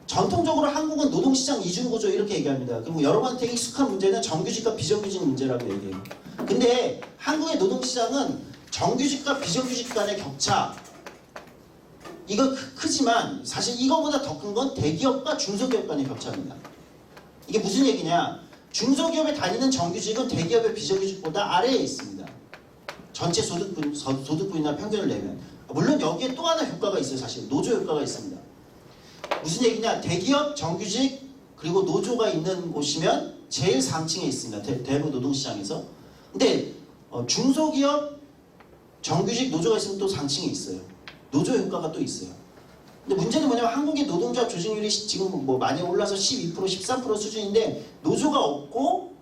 전통적으로 한국은 노동시장 이중구조 이렇게 얘기합니다. 그리고 여러분한테 익숙한 문제는 정규직과 비정규직 문제라고 얘기해요. 근데 한국의 노동시장은 정규직과 비정규직 간의 격차, 이거 크지만 사실 이거보다 더 큰 건 대기업과 중소기업 간의 격차입니다. 이게 무슨 얘기냐? 중소기업에 다니는 정규직은 대기업의 비정규직보다 아래에 있습니다. 전체 소득분이나 평균을 내면. 물론 여기에 또 하나 효과가 있어요. 사실 노조 효과가 있습니다. 무슨 얘기냐? 대기업, 정규직, 그리고 노조가 있는 곳이면 제일 상층에 있습니다. 대부분 노동시장에서. 근데 중소기업, 정규직, 노조가 있으면 또 상층에 있어요. 노조 효과가 또 있어요. 근데 문제는 뭐냐면 한국의 노동조합 조직률이 지금 뭐 많이 올라서 12%, 13% 수준인데, 노조가 없고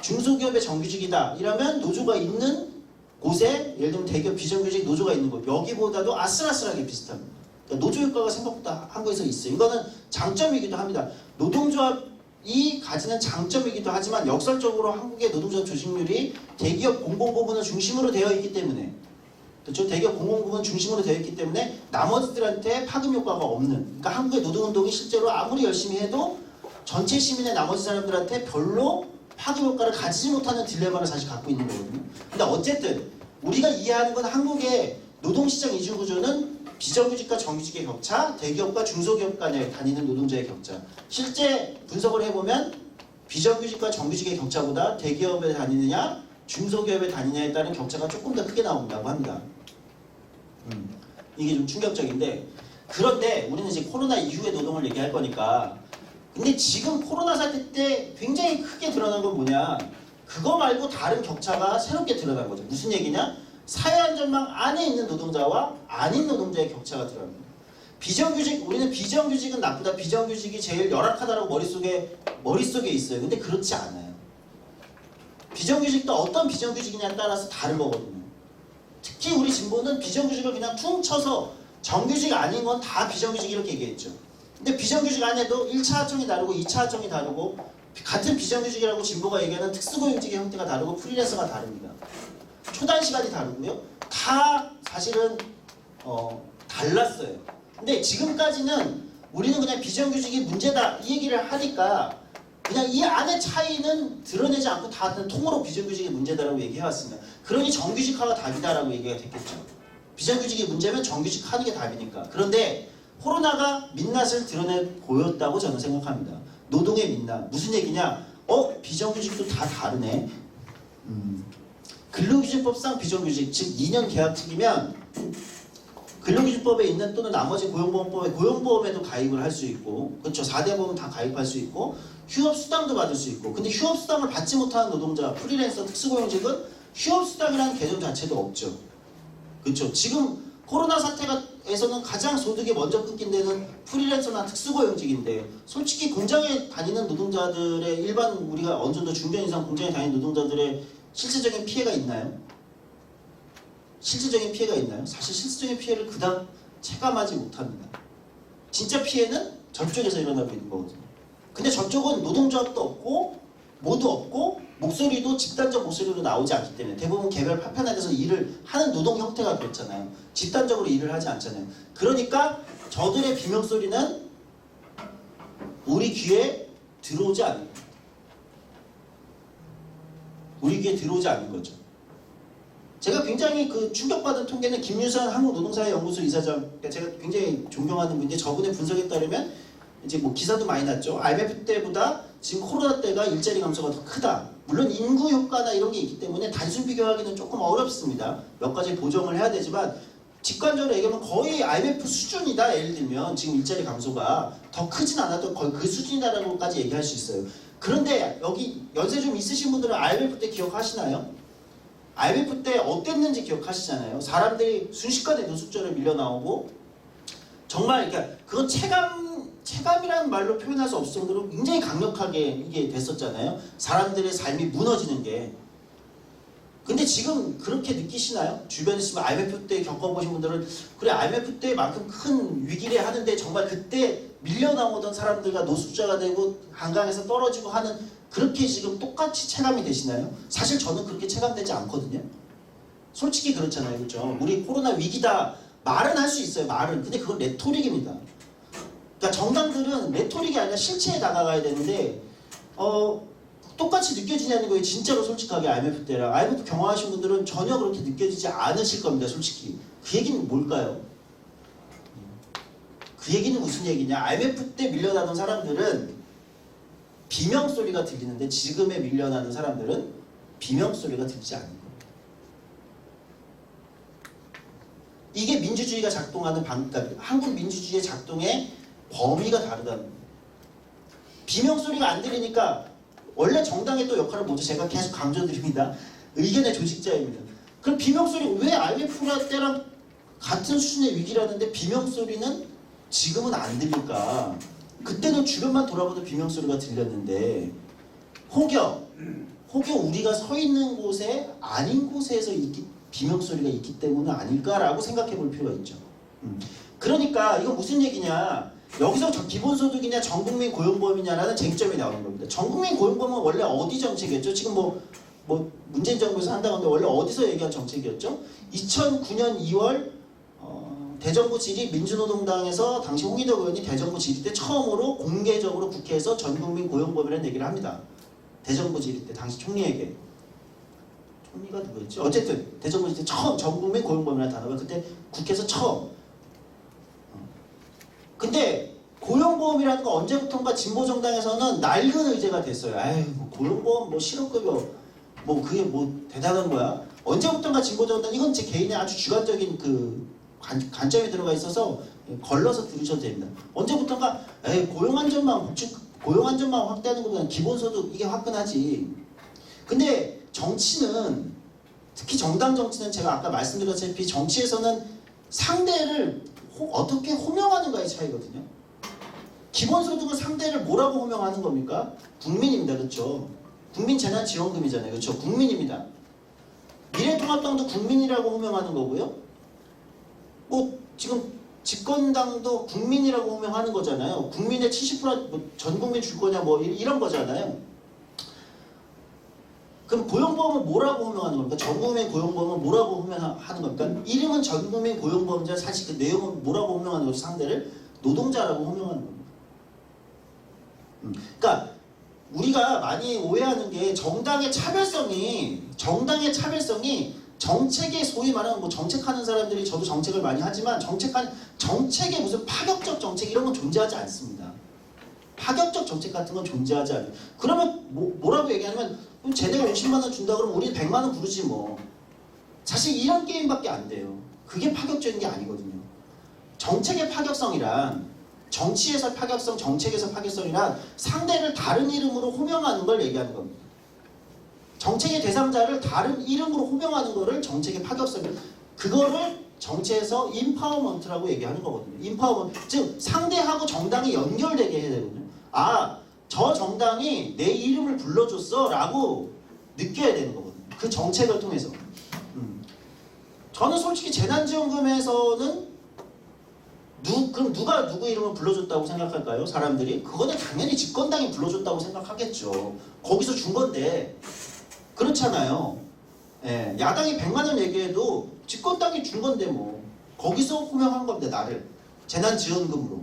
중소기업의 정규직이다 이러면 노조가 있는 곳에, 예를 들면 대기업 비정규직 노조가 있는 곳, 여기보다도 아슬아슬하게 비슷합니다. 그러니까 노조 효과가 생각보다 한국에서 있어요. 이거는 장점이기도 합니다. 노동조합이 가지는 장점이기도 하지만 역설적으로 한국의 노동조합 조직률이 대기업 공공부문을 중심으로 되어 있기 때문에, 그렇죠? 대기업 공공부문 중심으로 되어 있기 때문에 나머지들한테 파급 효과가 없는, 그러니까 한국의 노동운동이 실제로 아무리 열심히 해도 전체 시민의 나머지 사람들한테 별로 파급 효과를 가지지 못하는 딜레마를 사실 갖고 있는 거거든요. 근데 어쨌든 우리가 이해하는 건 한국의 노동시장 이중구조는 비정규직과 정규직의 격차, 대기업과 중소기업 간에 다니는 노동자의 격차. 실제 분석을 해보면 비정규직과 정규직의 격차보다 대기업에 다니느냐 중소기업에 다니냐에 따른 격차가 조금 더 크게 나온다고 합니다. 이게 좀 충격적인데, 그런데 우리는 이제 코로나 이후의 노동을 얘기할 거니까, 근데 지금 코로나 사태 때 굉장히 크게 드러난 건 뭐냐, 그거 말고 다른 격차가 새롭게 드러난 거죠. 무슨 얘기냐? 사회안전망 안에 있는 노동자와 아닌 노동자의 격차가 드러납니다. 비정규직, 우리는 비정규직은 나쁘다, 비정규직이 제일 열악하다라고 머릿속에 있어요. 근데 그렇지 않아요. 비정규직도 어떤 비정규직이냐에 따라서 다른 거거든요. 특히 우리 진보는 비정규직을 그냥 퉁 쳐서 정규직 아닌 건 다 비정규직 이렇게 얘기했죠. 근데 비정규직 안에도 1차 하청이 다르고 2차 하청이 다르고, 같은 비정규직이라고 진보가 얘기하는 특수고용직의 형태가 다르고 프리랜서가 다릅니다. 초단 시간이 다르고요. 다 사실은 달랐어요. 근데 지금까지는 우리는 그냥 비정규직이 문제다 이 얘기를 하니까 그냥 이 안의 차이는 드러내지 않고 다 통으로 비정규직이 문제다라고 얘기해왔습니다. 그러니 정규직화가 답이다라고 얘기가 됐겠죠. 비정규직이 문제면 정규직 하는 게 답이니까. 그런데 코로나가 민낯을 드러내 보였다고 저는 생각합니다. 노동의 민낯. 무슨 얘기냐? 비정규직도 다 다르네. 근로기준법상 비정규직, 즉 2년 계약직이면 근로기준법에 있는 또는 나머지 고용보험법에 고용보험에도 가입을 할 수 있고, 그렇죠? 4대 보험 다 가입할 수 있고, 휴업수당도 받을 수 있고. 근데 휴업수당을 받지 못하는 노동자, 프리랜서, 특수고용직은 휴업수당이라는 개념 자체도 없죠. 그렇죠? 지금 코로나 사태에서는 가장 소득이 먼저 끊긴 데는 프리랜서나 특수고용직인데, 솔직히 공장에 다니는 노동자들의, 일반 우리가 어느 정도 중견 이상 공장에 다니는 노동자들의 실질적인 피해가 있나요? 실질적인 피해가 있나요? 사실 실질적인 피해를 그닥 체감하지 못합니다. 진짜 피해는 저쪽에서 일어나고 있는 거거든요. 근데 저쪽은 노동조합도 없고 뭐도 없고 목소리도 집단적 목소리로 나오지 않기 때문에, 대부분 개별 파편화돼서 일을 하는 노동 형태가 그렇잖아요. 집단적으로 일을 하지 않잖아요. 그러니까 저들의 비명소리는 우리 귀에 들어오지 않는 거예요. 우리 귀에 들어오지 않는 거죠. 제가 굉장히 충격받은 통계는 김유선 한국노동사회연구소 이사장, 제가 굉장히 존경하는 분인데, 저분의 분석에 따르면 이제 뭐 기사도 많이 났죠. IMF 때보다 지금 코로나 때가 일자리 감소가 더 크다. 물론 인구 효과나 이런 게 있기 때문에 단순 비교하기는 조금 어렵습니다. 몇 가지 보정을 해야 되지만 직관적으로 얘기하면 거의 IMF 수준이다. 예를 들면 지금 일자리 감소가 더 크진 않아도 거의 그 수준이다라고까지 얘기할 수 있어요. 그런데 여기 연세 좀 있으신 분들은 IMF 때 기억하시나요? IMF 때 어땠는지 기억하시잖아요. 사람들이 순식간에 노숙자를 밀려 나오고 정말 그러니까 그건 체감이라는 말로 표현할 수 없을 정도로 굉장히 강력하게 이게 됐었잖아요. 사람들의 삶이 무너지는 게. 근데 지금 그렇게 느끼시나요? 주변에 있으면 IMF 때 겪어보신 분들은 그래 IMF 때만큼 큰 위기래 하는데 정말 그때 밀려 나오던 사람들과 노숙자가 되고 한강에서 떨어지고 하는 그렇게 지금 똑같이 체감이 되시나요? 사실 저는 그렇게 체감되지 않거든요. 솔직히 그렇잖아요. 그렇죠? 우리 코로나 위기다 말은 할 수 있어요. 말은. 근데 그건 레토릭입니다. 그러니까 정당들은 레토릭이 아니라 실체에 다가가야 되는데 똑같이 느껴지냐는 거예요. 진짜로 솔직하게 IMF 때랑 IMF 경험하신 분들은 전혀 그렇게 느껴지지 않으실 겁니다. 솔직히. 그 얘기는 뭘까요? 그 얘기는 무슨 얘기냐? IMF 때 밀려나던 사람들은 비명소리가 들리는데 지금에 밀려나는 사람들은 비명소리가 들리지 않는 거예요. 이게 민주주의가 작동하는 그러니까 한국 민주주의의 작동의 범위가 다르다는 거예요. 비명소리가 안 들리니까 원래 정당의 또 역할을 뭐죠? 제가 계속 강조드립니다. 의견의 조직자입니다. 그럼 비명소리 왜 IMF 때랑 같은 수준의 위기라는데 비명소리는 지금은 안 들릴까? 그때는 주변만 돌아봐도 비명소리가 들렸는데 혹여 우리가 서 있는 곳에 아닌 곳에서 비명소리가 있기 때문은 아닐까라고 생각해 볼 필요가 있죠. 그러니까 이건 무슨 얘기냐? 여기서 기본소득이냐 전국민 고용보험이냐라는 쟁점이 나오는 겁니다. 전국민 고용보험은 원래 어디 정책이었죠? 지금 뭐 문재인 정부에서 한다고 하는데 원래 어디서 얘기한 정책이었죠? 2009년 2월 대정부 질의 민주노동당에서 당시 홍의덕 의원이 대정부 질의 때 처음으로 공개적으로 국회에서 전국민 고용보험이라는 얘기를 합니다. 대정부 질의 때 당시 총리에게. 총리가 누구였지? 어쨌든 대정부 질의 때 처음 전국민 고용보험이라는 단어가 그때 국회에서 처음. 근데 고용보험이라는 거 언제부턴가 진보정당에서는 낡은 의제가 됐어요. 아유 뭐 고용보험 뭐 실업급여 뭐 그게 뭐 대단한 거야. 언제부턴가 진보정당 이건 제 개인의 아주 주관적인 그 관점이 들어가 있어서 걸러서 들으셔도 됩니다. 언제부턴가 고용안전망 확대하는 것보다는 기본소득 이게 화끈하지. 근데 정치는 특히 정당 정치는 제가 아까 말씀드렸다시피 정치에서는 상대를 어떻게 호명하는가의 차이거든요. 기본소득은 상대를 뭐라고 호명하는 겁니까? 국민입니다. 그렇죠? 국민재난지원금이잖아요. 그렇죠? 국민입니다. 미래통합당도 국민이라고 호명하는 거고요. 뭐 지금 집권당도 국민이라고 호명하는 거잖아요. 국민의 70%뭐 전 국민 줄 거냐 뭐 이런 거잖아요. 그럼 고용보험은 뭐라고 호명하는 겁니까? 전국민 고용보험은 뭐라고 호명하는 겁니까? 이름은 전국민 고용보험자 사실 그 내용은 뭐라고 호명하는 거죠? 상대를 노동자라고 호명하는 겁니다. 그러니까 우리가 많이 오해하는 게 정당의 차별성이 정책에 소위 말하는 뭐 정책하는 사람들이 저도 정책을 많이 하지만 정책에 무슨 파격적 정책 이런 건 존재하지 않습니다. 파격적 정책 같은 건 존재하지 않아요. 그러면 뭐라고 얘기하냐면 쟤네가 50만 원 준다 그러면 우리 100만 원 부르지 뭐. 사실 이런 게임밖에 안 돼요. 그게 파격적인 게 아니거든요. 정책의 파격성이란 정치에서 파격성, 정책에서 파격성이란 상대를 다른 이름으로 호명하는 걸 얘기하는 겁니다. 정책의 대상자를 다른 이름으로 호명하는 거를 정책의 파격성, 그거를 정치에서 인파워먼트라고 얘기하는 거거든요. 인파워먼트, 즉 상대하고 정당이 연결되게 해야 되거든요. 아, 저 정당이 내 이름을 불러줬어 라고 느껴야 되는 거거든요. 그 정책을 통해서. 저는 솔직히 재난지원금에서는 그럼 누가 누구 이름을 불러줬다고 생각할까요? 사람들이? 그거는 당연히 집권당이 불러줬다고 생각하겠죠. 거기서 준 건데 그렇잖아요. 예, 야당이 100만 원 얘기해도 집권당이 준 건데 뭐 거기서 호명한 겁니다. 나를 재난지원금으로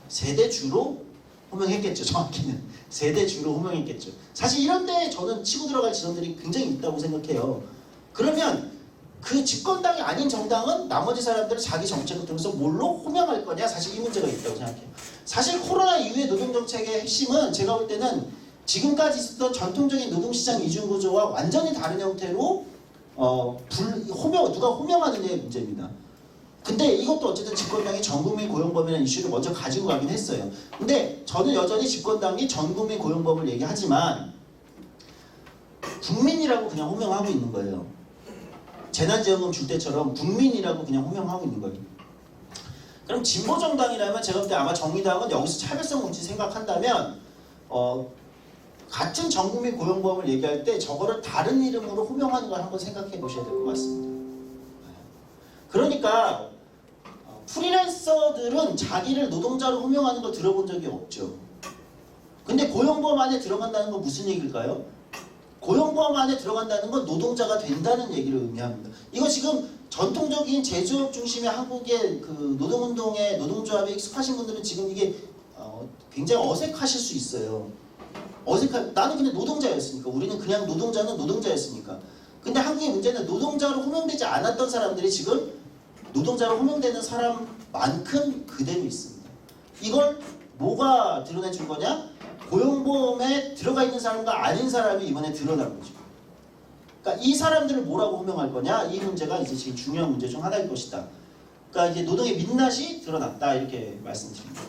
세대주로 호명했겠죠. 정확히는 세대주로 호명했겠죠. 사실 이런데 저는 치고 들어갈 지점들이 굉장히 있다고 생각해요. 그러면 그 집권당이 아닌 정당은 나머지 사람들을 자기 정책을 통해서 뭘로 호명할 거냐, 사실 이 문제가 있다고 생각해요. 사실 코로나 이후의 노동정책의 핵심은 제가 볼 때는 지금까지 있었던 전통적인 노동시장 이중구조와 완전히 다른 형태로 누가 호명하느냐의 문제입니다. 근데 이것도 어쨌든 집권당이 전국민 고용범이라는 이슈를 먼저 가지고 가긴 했어요. 근데 저는 여전히 집권당이 전국민 고용범을 얘기하지만 국민이라고 그냥 호명하고 있는 거예요. 재난지원금 줄 때처럼 국민이라고 그냥 호명하고 있는 거예요. 그럼 진보정당이라면 제가 볼 때 아마 정의당은 여기서 차별성 문제 생각한다면 같은 전국민 고용범을 얘기할 때 저거를 다른 이름으로 호명하는 걸 한번 생각해 보셔야 될 것 같습니다. 그러니까 프리랜서들은 자기를 노동자로 호명하는 걸 들어본 적이 없죠. 근데 고용범 안에 들어간다는 건 무슨 얘기일까요? 고용범 안에 들어간다는 건 노동자가 된다는 얘기를 의미합니다. 이거 지금 전통적인 제조업 중심의 한국의 그 노동운동의 노동조합에 익숙하신 분들은 지금 이게 굉장히 어색하실 수 있어요. 나는 근데 노동자였으니까, 우리는 그냥 노동자는 노동자였으니까. 근데 한국의 문제는 노동자로 호명되지 않았던 사람들이 지금 노동자로 호명되는 사람만큼 그대로 있습니다. 이걸 뭐가 드러내 준 거냐? 고용보험에 들어가 있는 사람과 아닌 사람이 이번에 드러난 거죠. 그러니까 이 사람들을 뭐라고 호명할 거냐? 이 문제가 이제 지금 중요한 문제 중 하나일 것이다. 그러니까 이제 노동의 민낯이 드러났다, 이렇게 말씀드립니다.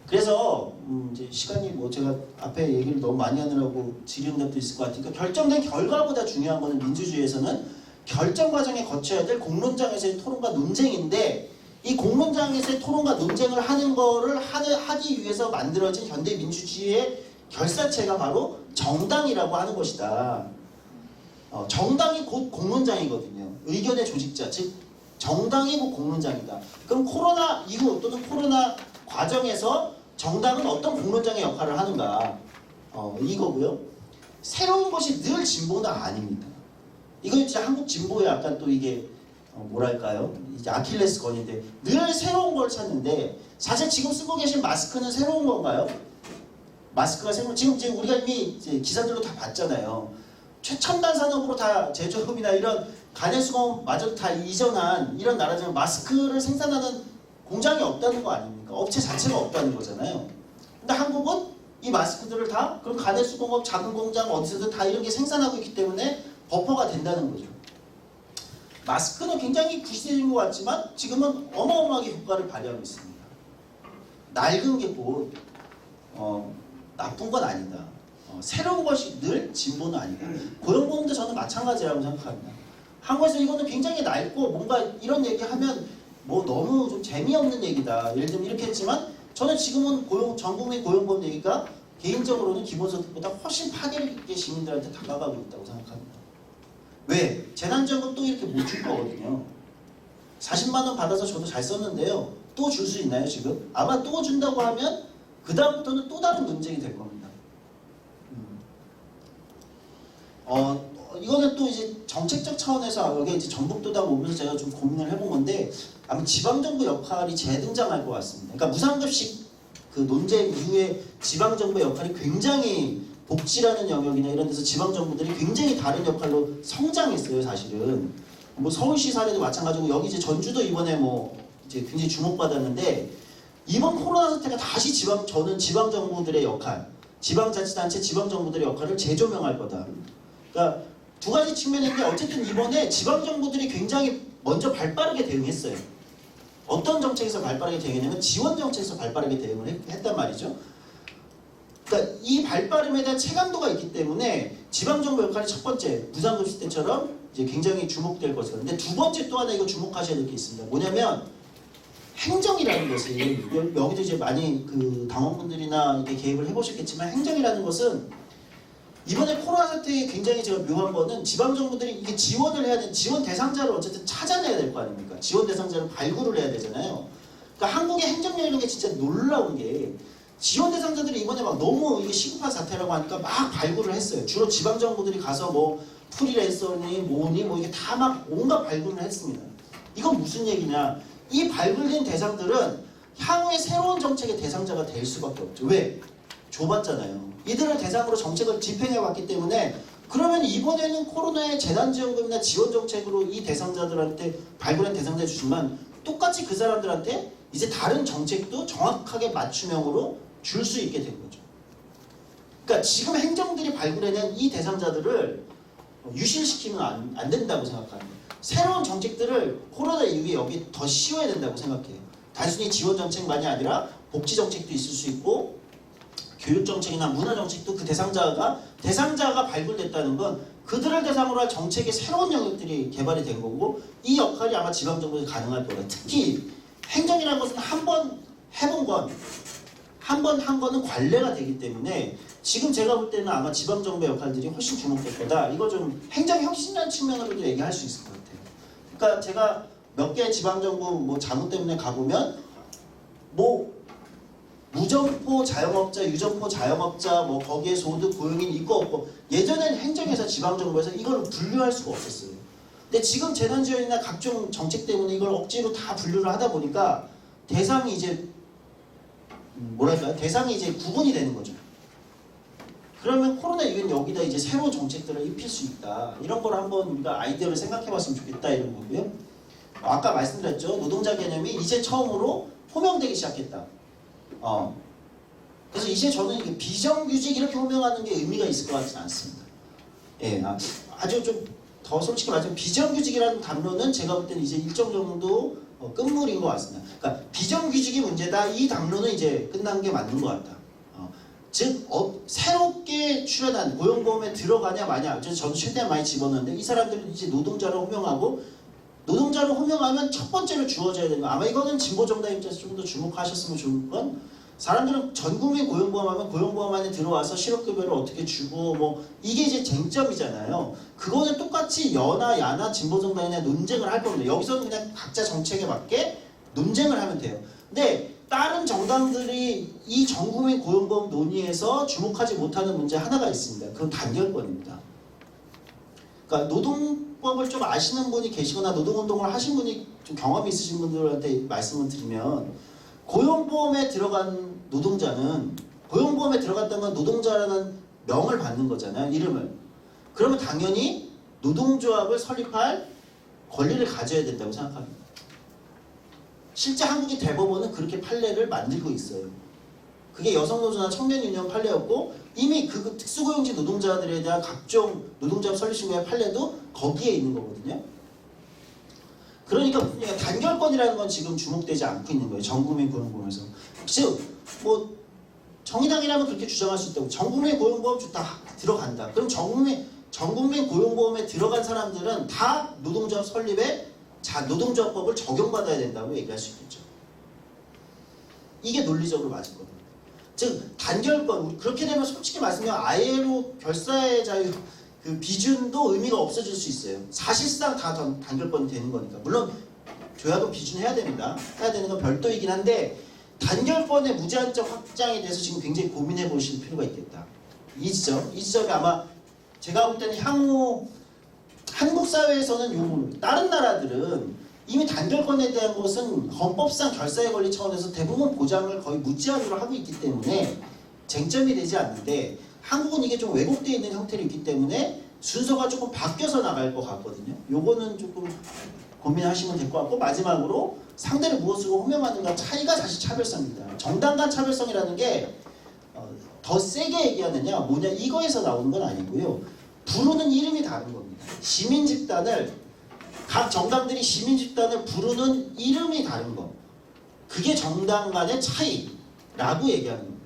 그래서 이제 시간이 뭐 제가 앞에 얘기를 너무 많이 하느라고 질의응답도 있을 것 같으니까, 결정된 결과보다 중요한 거는 민주주의에서는 결정 과정에 거쳐야 될 공론장에서의 토론과 논쟁인데, 이 공론장에서의 토론과 논쟁을 하는 거를 하기 위해서 만들어진 현대 민주주의의 결사체가 바로 정당이라고 하는 것이다. 정당이 곧 공론장이거든요. 의견의 조직자, 즉 정당이 곧 공론장이다. 그럼 코로나 이후 또는 코로나 과정에서 정당은 어떤 공론장의 역할을 하는가, 이거고요. 새로운 것이 늘 진보는 아닙니다. 이거 이제 한국 진보의 약간 또 이게 뭐랄까요, 이제 아킬레스건인데, 늘 새로운 걸 찾는데, 사실 지금 쓰고 계신 마스크는 새로운 건가요? 마스크가 새로운, 지금 우리가 이미 이제 기사들로 다 봤잖아요. 최첨단 산업으로 다 제조업이나 이런 간헐수공업마저 다 이전한 이런 나라지만 마스크를 생산하는 공장이 없다는 거 아닙니까? 업체 자체가 없다는 거잖아요. 근데 한국은 이 마스크들을 다 그럼 간헐수공업, 작은 공장 어디서든 다 이런 게 생산하고 있기 때문에 버퍼가 된다는 거죠. 마스크는 굉장히 구시대적인 것 같지만 지금은 어마어마하게 효과를 발휘하고 있습니다. 낡은 게 곧 나쁜 건 아니다. 새로운 것이 늘 진보는 아니다. 고용보험도 저는 마찬가지라고 생각합니다. 한국에서 이거는 굉장히 낡고 뭔가 이런 얘기하면 뭐 너무 좀 재미없는 얘기다, 예를 들면 이렇게 했지만, 저는 지금은 전국민 고용보험 얘기가 개인적으로는 기본소득보다 훨씬 파괴력 있게 시민들한테 다가가고 있다고 생각합니다. 왜? 재난지원금 또 이렇게 못 줄 거거든요. 40만 원 받아서 저도 잘 썼는데요. 또 줄 수 있나요 지금? 아마 또 준다고 하면 그 다음부터는 또 다른 논쟁이 될 겁니다. 이거는 또 이제 정책적 차원에서 여기 이제 전북도다 오면서 제가 좀 고민을 해본 건데, 아마 지방정부 역할이 재등장할 것 같습니다. 그러니까 무상급식 그 논쟁 이후에 지방정부의 역할이 굉장히, 복지라는 영역이나 이런 데서 지방정부들이 굉장히 다른 역할로 성장했어요, 사실은. 뭐 서울시 사례도 마찬가지고, 여기 이제 전주도 이번에 뭐 이제 굉장히 주목받았는데, 이번 코로나 사태가 다시 저는 지방정부들의 역할, 지방자치단체, 지방정부들의 역할을 재조명할 거다. 그러니까 두 가지 측면인데, 어쨌든 이번에 지방정부들이 굉장히 먼저 발빠르게 대응했어요. 어떤 정책에서 발빠르게 대응했냐면 지원정책에서 발빠르게 대응을 했단 말이죠. 그러니까 이 발빠름에 대한 체감도가 있기 때문에 지방정부 역할이 첫 번째, 무상급식 때처럼 이제 굉장히 주목될 것이다. 근데 두 번째 또 하나 이거 주목하셔야 될 게 있습니다. 뭐냐면 행정이라는 것이, 여기도 이제 많이 그 당원분들이나 이렇게 개입을 해보셨겠지만, 행정이라는 것은 이번에 코로나 사태에 굉장히 제가 묘한 거는, 지방정부들이 이게 지원을 해야 되는, 지원 대상자를 어쨌든 찾아내야 될 거 아닙니까? 지원 대상자를 발굴을 해야 되잖아요. 그러니까 한국의 행정력 이런 게 진짜 놀라운 게, 지원 대상자들이 이번에 막 너무 이게 시급한 사태라고 하니까 막 발굴을 했어요. 주로 지방정부들이 가서 뭐 프리랜서니 뭐니 뭐 이게 다 막 온갖 발굴을 했습니다. 이건 무슨 얘기냐? 이 발굴된 대상들은 향후에 새로운 정책의 대상자가 될 수밖에 없죠. 왜? 줘봤잖아요. 이들을 대상으로 정책을 집행해왔기 때문에 그러면 이번에는 코로나의 재난지원금이나 지원정책으로 이 대상자들한테 발굴한 대상자 주지만 똑같이 그 사람들한테 이제 다른 정책도 정확하게 맞춤형으로 줄 수 있게 된 거죠. 그러니까 지금 행정들이 발굴해낸 이 대상자들을 유실시키면 안 된다고 생각합니다. 새로운 정책들을 코로나 이후에 여기 더 씌워야 된다고 생각해요. 단순히 지원정책만이 아니라 복지정책도 있을 수 있고 교육정책이나 문화정책도 그 대상자가 발굴됐다는 건 그들을 대상으로 할 정책의 새로운 영역들이 개발이 된 거고 이 역할이 아마 지방정부에서 가능할 거다. 특히 행정이라는 것은 한 번 해본 건 한 번 한 거는 관례가 되기 때문에 지금 제가 볼 때는 아마 지방정부의 역할들이 훨씬 주목될 거다. 이거 좀 행정혁신이라는 측면으로도 얘기할 수 있을 것 같아요. 그러니까 제가 몇 개 지방정부 뭐 자문 때문에 가보면 뭐 무점포 자영업자, 유점포 자영업자, 뭐 거기에 소득 고용인 있고 없고 예전에는 행정에서 지방정부에서 이걸 분류할 수가 없었어요. 근데 지금 재난지원이나 각종 정책 때문에 이걸 억지로 다 분류를 하다 보니까 대상이 이제 뭐랄까요? 대상이 이제 구분이 되는 거죠. 그러면 코로나 이후엔 여기다 이제 새로운 정책들을 입힐 수 있다. 이런 걸 한번 우리가 아이디어를 생각해봤으면 좋겠다 이런 거고요. 아까 말씀드렸죠. 노동자 개념이 이제 처음으로 호명되기 시작했다. 그래서 이제 저는 이게 비정규직 이렇게 호명하는 게 의미가 있을 것 같지는 않습니다. 예, 아주 좀 더 솔직히 말하면 비정규직이라는 담론은 제가 볼 때는 이제 일정 정도 끝물인 것 같습니다. 그러니까 비정규직이 문제다. 이 담론은 이제 끝난 게 맞는 것 같다. 즉 새롭게 출연한 고용보험에 들어가냐 마냐 저는 최대한 많이 집어넣는데 이 사람들은 이제 노동자를 호명하고 노동자를 호명하면 첫 번째로 주어져야 되는 거 아마 이거는 진보정당 입장에서 좀 더 주목하셨으면 좋을 건 사람들은 전국민 고용보험하면 고용보험 안에 들어와서 실업급여를 어떻게 주고 뭐 이게 이제 쟁점이잖아요. 그거는 똑같이 여나 야나 진보정당이나 논쟁을 할 겁니다. 여기서는 그냥 각자 정책에 맞게 논쟁을 하면 돼요. 근데 다른 정당들이 이 전국민 고용보험 논의에서 주목하지 못하는 문제 하나가 있습니다. 그건 단결권입니다. 그러니까 노동법을 좀 아시는 분이 계시거나 노동운동을 하신 분이 좀 경험이 있으신 분들한테 말씀을 드리면 고용보험에 들어간 노동자는 고용보험에 들어갔다는 건 노동자라는 명을 받는 거잖아요. 이름을. 그러면 당연히 노동조합을 설립할 권리를 가져야 된다고 생각합니다. 실제 한국의 대법원은 그렇게 판례를 만들고 있어요. 그게 여성노조나 청년유니언 판례였고 이미 그 특수고용직 노동자들에 대한 각종 노동조합 설립 신고의 판례도 거기에 있는 거거든요. 그러니까 단결권이라는 건 지금 주목되지 않고 있는 거예요. 전국민 고용보험에서. 즉, 뭐 정의당이라면 그렇게 주장할 수 있다고. 전국민 고용보험 다 들어간다. 그럼 전국민 고용보험에 들어간 사람들은 다 노동조합 설립에 노동조합법을 적용받아야 된다고 얘기할 수 있겠죠. 이게 논리적으로 맞을 겁니다. 즉 단결권 그렇게 되면 솔직히 말씀드리면 ILO 결사의 자유 그 비준도 의미가 없어질 수 있어요. 사실상 다 단결권이 되는 거니까. 물론 조약은 비준해야 됩니다. 해야 되는 건 별도이긴 한데 단결권의 무제한적 확장에 대해서 지금 굉장히 고민해 보실 필요가 있겠다. 이 지점이 아마 제가 볼 때는 향후 한국 사회에서는 요 다른 나라들은 이미 단결권에 대한 것은 헌법상 결사의 권리 차원에서 대부분 보장을 거의 무제한으로 하고 있기 때문에 쟁점이 되지 않는데 한국은 이게 좀 왜곡되어 있는 형태로 있기 때문에 순서가 조금 바뀌어서 나갈 것 같거든요. 요거는 조금 고민하시면 될 것 같고 마지막으로 상대를 무엇으로 호명하는가 차이가 사실 차별성입니다. 정당 간 차별성이라는 게 더 세게 얘기하느냐 뭐냐 이거에서 나오는 건 아니고요. 부르는 이름이 다른 겁니다. 각 정당들이 시민집단을 부르는 이름이 다른 거. 그게 정당 간의 차이라고 얘기하는 겁니다.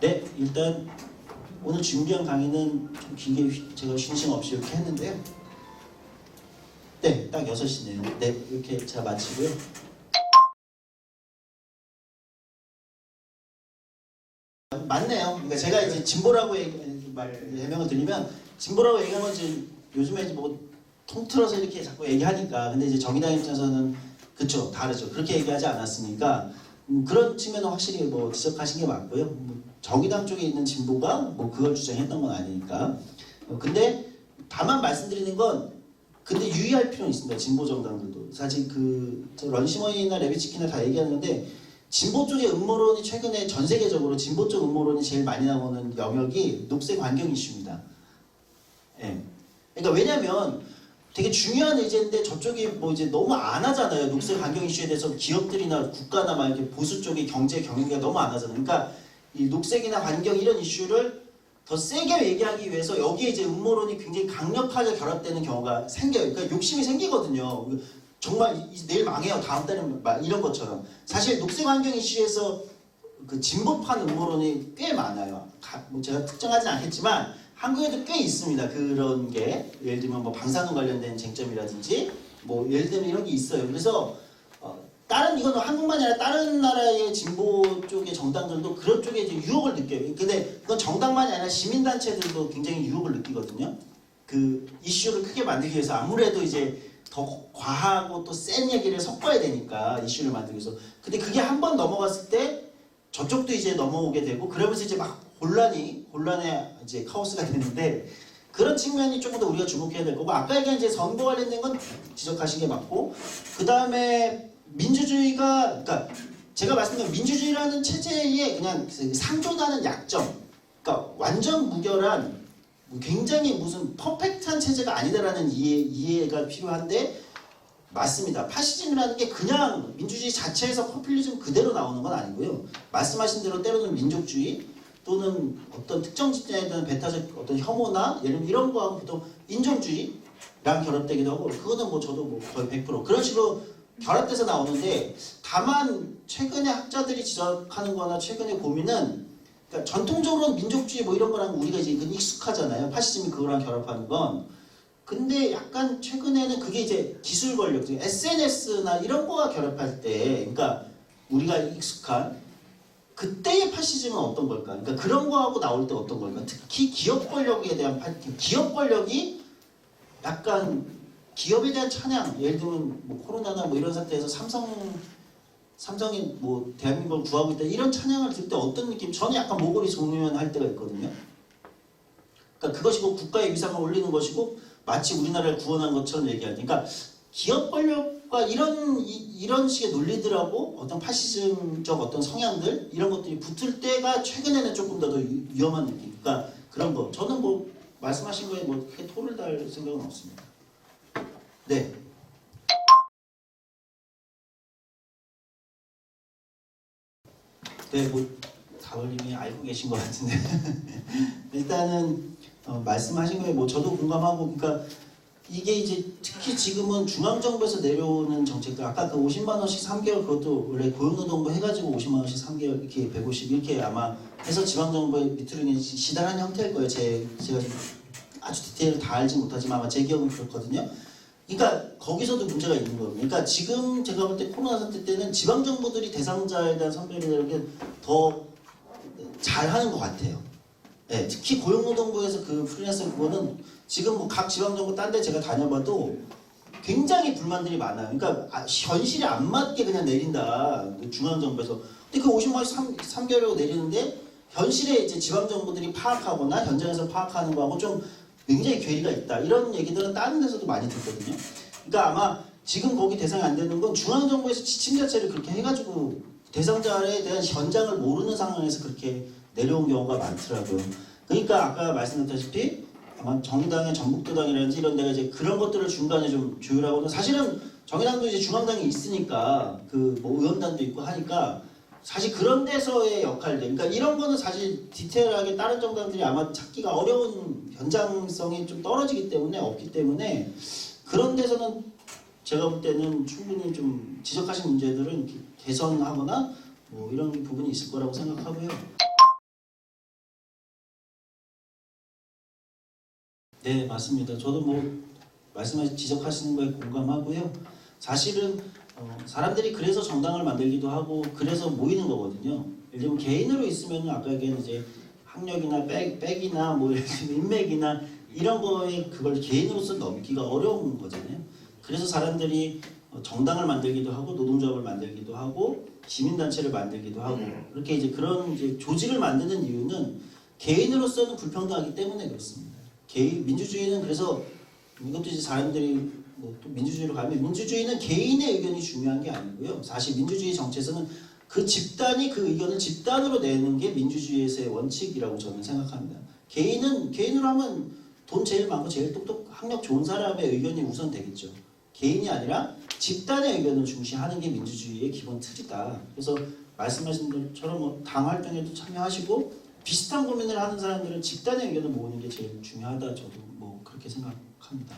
네, 일단 오늘 준비한 강의는 좀 길게 제가 쉰 없이 이렇게 했는데요. 네, 딱 6시네요. 네, 이렇게 제가 마치고요. 맞네요. 그러니까 제가 이제 진보라고 해명을 드리면 진보라고 얘기하는 건 지금 요즘에 뭐 통틀어서 이렇게 자꾸 얘기하니까 근데 이제 정의당 입장에서는 그쵸 다르죠. 그렇게 얘기하지 않았으니까 그런 측면은 확실히 뭐 지적하신 게 맞고요. 뭐 정의당 쪽에 있는 진보가 뭐 그걸 주장했던 건 아니니까. 근데 다만 말씀드리는 건 근데 유의할 필요는 있습니다. 진보 정당들도 사실 런시머니나 레비치키나 다 얘기하는 건데 진보 쪽의 음모론이 최근에 전 세계적으로 진보 쪽 음모론이 제일 많이 나오는 영역이 녹색 환경 이슈입니다. 예. 그러니까 왜냐면 되게 중요한 의제인데 저쪽이 뭐 이제 너무 안 하잖아요. 녹색 환경 이슈에 대해서 기업들이나 국가나 막 이렇게 보수 쪽의 경제 경영가 너무 안 하잖아요. 그러니까 이 녹색이나 환경 이런 이슈를 더 세게 얘기하기 위해서 여기에 이제 음모론이 굉장히 강력하게 결합되는 경우가 생겨요. 그러니까 욕심이 생기거든요. 정말 내일 망해요. 다음 달은 이런 것처럼. 사실 녹색 환경 이슈에서 그 진보판 음모론이 꽤 많아요. 뭐 제가 특정하진 않겠지만 한국에도 꽤 있습니다. 그런 게 예를 들면 뭐 방사능 관련된 쟁점이라든지 뭐 예를 들면 이런 게 있어요. 그래서 다른 이건 한국만이 아니라 다른 나라의 진보 쪽의 정당들도 그런 쪽에 이제 유혹을 느껴요. 근데 그건 정당만이 아니라 시민단체들도 굉장히 유혹을 느끼거든요. 그 이슈를 크게 만들기 위해서 아무래도 이제 더 과하고 또 센 얘기를 섞어야 되니까 이슈를 만들기 위해서. 근데 그게 한 번 넘어갔을 때 저쪽도 이제 넘어오게 되고 그러면서 이제 막 혼란의 이제 카오스가 되는데 그런 측면이 조금 더 우리가 주목해야 될 거고 아까 얘기한 이제 선거 관련된 건 지적하신 게 맞고 그 다음에 민주주의가 그러니까 제가 말씀드린 민주주의라는 체제의 그냥 상존하는 약점 그러니까 완전 무결한 굉장히 무슨 퍼펙트한 체제가 아니다라는 이해가 필요한데 맞습니다. 파시즘이라는 게 그냥 민주주의 자체에서 포퓰리즘 그대로 나오는 건 아니고요. 말씀하신 대로 때로는 민족주의 또는 어떤 특정 집단에 대한 배타적 어떤 혐오나 예를 들면 이런 거하고 보통 인종주의랑 결합되기도 하고 그거는 뭐 저도 뭐 거의 100% 그런 식으로 결합돼서 나오는데 다만 최근에 학자들이 지적하는 거나 최근의 고민은 그러니까 전통적으로 민족주의 뭐 이런 거랑 우리가 이제 익숙하잖아요. 파시즘이 그거랑 결합하는 건. 근데 약간 최근에는 그게 이제 기술 권력, SNS나 이런 거와 결합할 때, 그러니까 우리가 익숙한 그때의 파시즘은 어떤 걸까? 그러니까 그런 거하고 나올 때 어떤 걸까? 특히 기업 권력에 대한 기업 권력이 약간 기업에 대한 찬양, 예를 들면 뭐 코로나나 뭐 이런 사태에서 삼성이 뭐 대한민국을 구하고 있다 이런 찬양을 들을 때 어떤 느낌? 저는 약간 모골이 종면할 때가 있거든요. 그러니까 그것이 뭐 국가의 위상을 올리는 것이고 마치 우리나라를 구원한 것처럼 얘기할 때, 그러니까 기업 권력과 이런 식의 논리들하고 어떤 파시즘적 어떤 성향들 이런 것들이 붙을 때가 최근에는 조금 더 위험한 느낌. 그러니까 그런 거. 저는 뭐 말씀하신 거에 뭐 크게 토를 달 생각은 없습니다. 네. 네, 뭐 다월님이 알고 계신 것 같은데 일단은 말씀하신 거에 뭐 저도 공감하고 그러니까 이게 이제 특히 지금은 중앙정부에서 내려오는 정책들 아까 그 50만 원씩 3개월 그것도 원래 고용노동부 해가지고 50만 원씩 3개월 이렇게 150 이렇게 아마 해서 지방정부에 밑으로 시달한 형태일 거예요. 제가 아주 디테일을 다 알지 못하지만 아마 제 기억은 그렇거든요. 그러니까 거기서도 문제가 있는 거예요. 그러니까 지금 제가 볼 때 코로나 사태 때는 지방정부들이 대상자에 대한 선별이나 이렇게 더 잘하는 것 같아요. 네, 특히 고용노동부에서 그 프리랜서 그거는 지금 뭐 각 지방정부 딴 데 제가 다녀봐도 굉장히 불만들이 많아요. 그러니까 현실에 안 맞게 그냥 내린다. 중앙정부에서. 근데 그 50만 원씩 3개월로 내리는데 현실에 이제 지방정부들이 파악하거나 현장에서 파악하는 거하고 좀 굉장히 괴리가 있다. 이런 얘기들은 다른 데서도 많이 듣거든요. 그러니까 아마 지금 거기 대상이 안 되는 건 중앙정부에서 지침 자체를 그렇게 해가지고 대상자에 대한 현장을 모르는 상황에서 그렇게 내려온 경우가 많더라고요. 그러니까 아까 말씀드렸다시피 아마 정의당의 전북도당이라든지 이런 데가 이제 그런 것들을 중간에 좀 조율하고는 사실은 정의당도 이제 중앙당이 있으니까 그 뭐 의원단도 있고 하니까 사실 그런 데서의 역할들 그러니까 이런 거는 사실 디테일하게 다른 정당들이 아마 찾기가 어려운 현장성이 좀 떨어지기 때문에 없기 때문에 그런 데서는 제가 볼 때는 충분히 좀 지적하신 문제들은 개선하거나 뭐 이런 부분이 있을 거라고 생각하고요. 네, 맞습니다. 저도 뭐 말씀하신 지적하시는 거에 공감하고요. 사실은 사람들이 그래서 정당을 만들기도 하고 그래서 모이는 거거든요. 예를 들면 개인으로 있으면 아까 얘기한 이제 학력이나 백이나 뭐 인맥이나 이런 거에 그걸 개인으로서 넘기가 어려운 거잖아요. 그래서 사람들이 정당을 만들기도 하고 노동조합을 만들기도 하고 시민단체를 만들기도 하고 그렇게 이제 그런 이제 조직을 만드는 이유는 개인으로서는 불평등하기 때문에 그렇습니다. 민주주의는 그래서 이것도 이제 사람들이 뭐 또 민주주의로 가면 민주주의는 개인의 의견이 중요한 게 아니고요. 사실 민주주의 정체에서는 그 집단이 그 의견을 집단으로 내는 게 민주주의에서의 원칙이라고 저는 생각합니다. 개인으로 하면 돈 제일 많고 제일 똑똑 학력 좋은 사람의 의견이 우선 되겠죠. 개인이 아니라 집단의 의견을 중시하는 게 민주주의의 기본 틀이다. 그래서 말씀하신 것처럼 뭐 당 활동에도 참여하시고 비슷한 고민을 하는 사람들은 집단의 의견을 모으는 게 제일 중요하다. 저도 뭐 그렇게 생각합니다.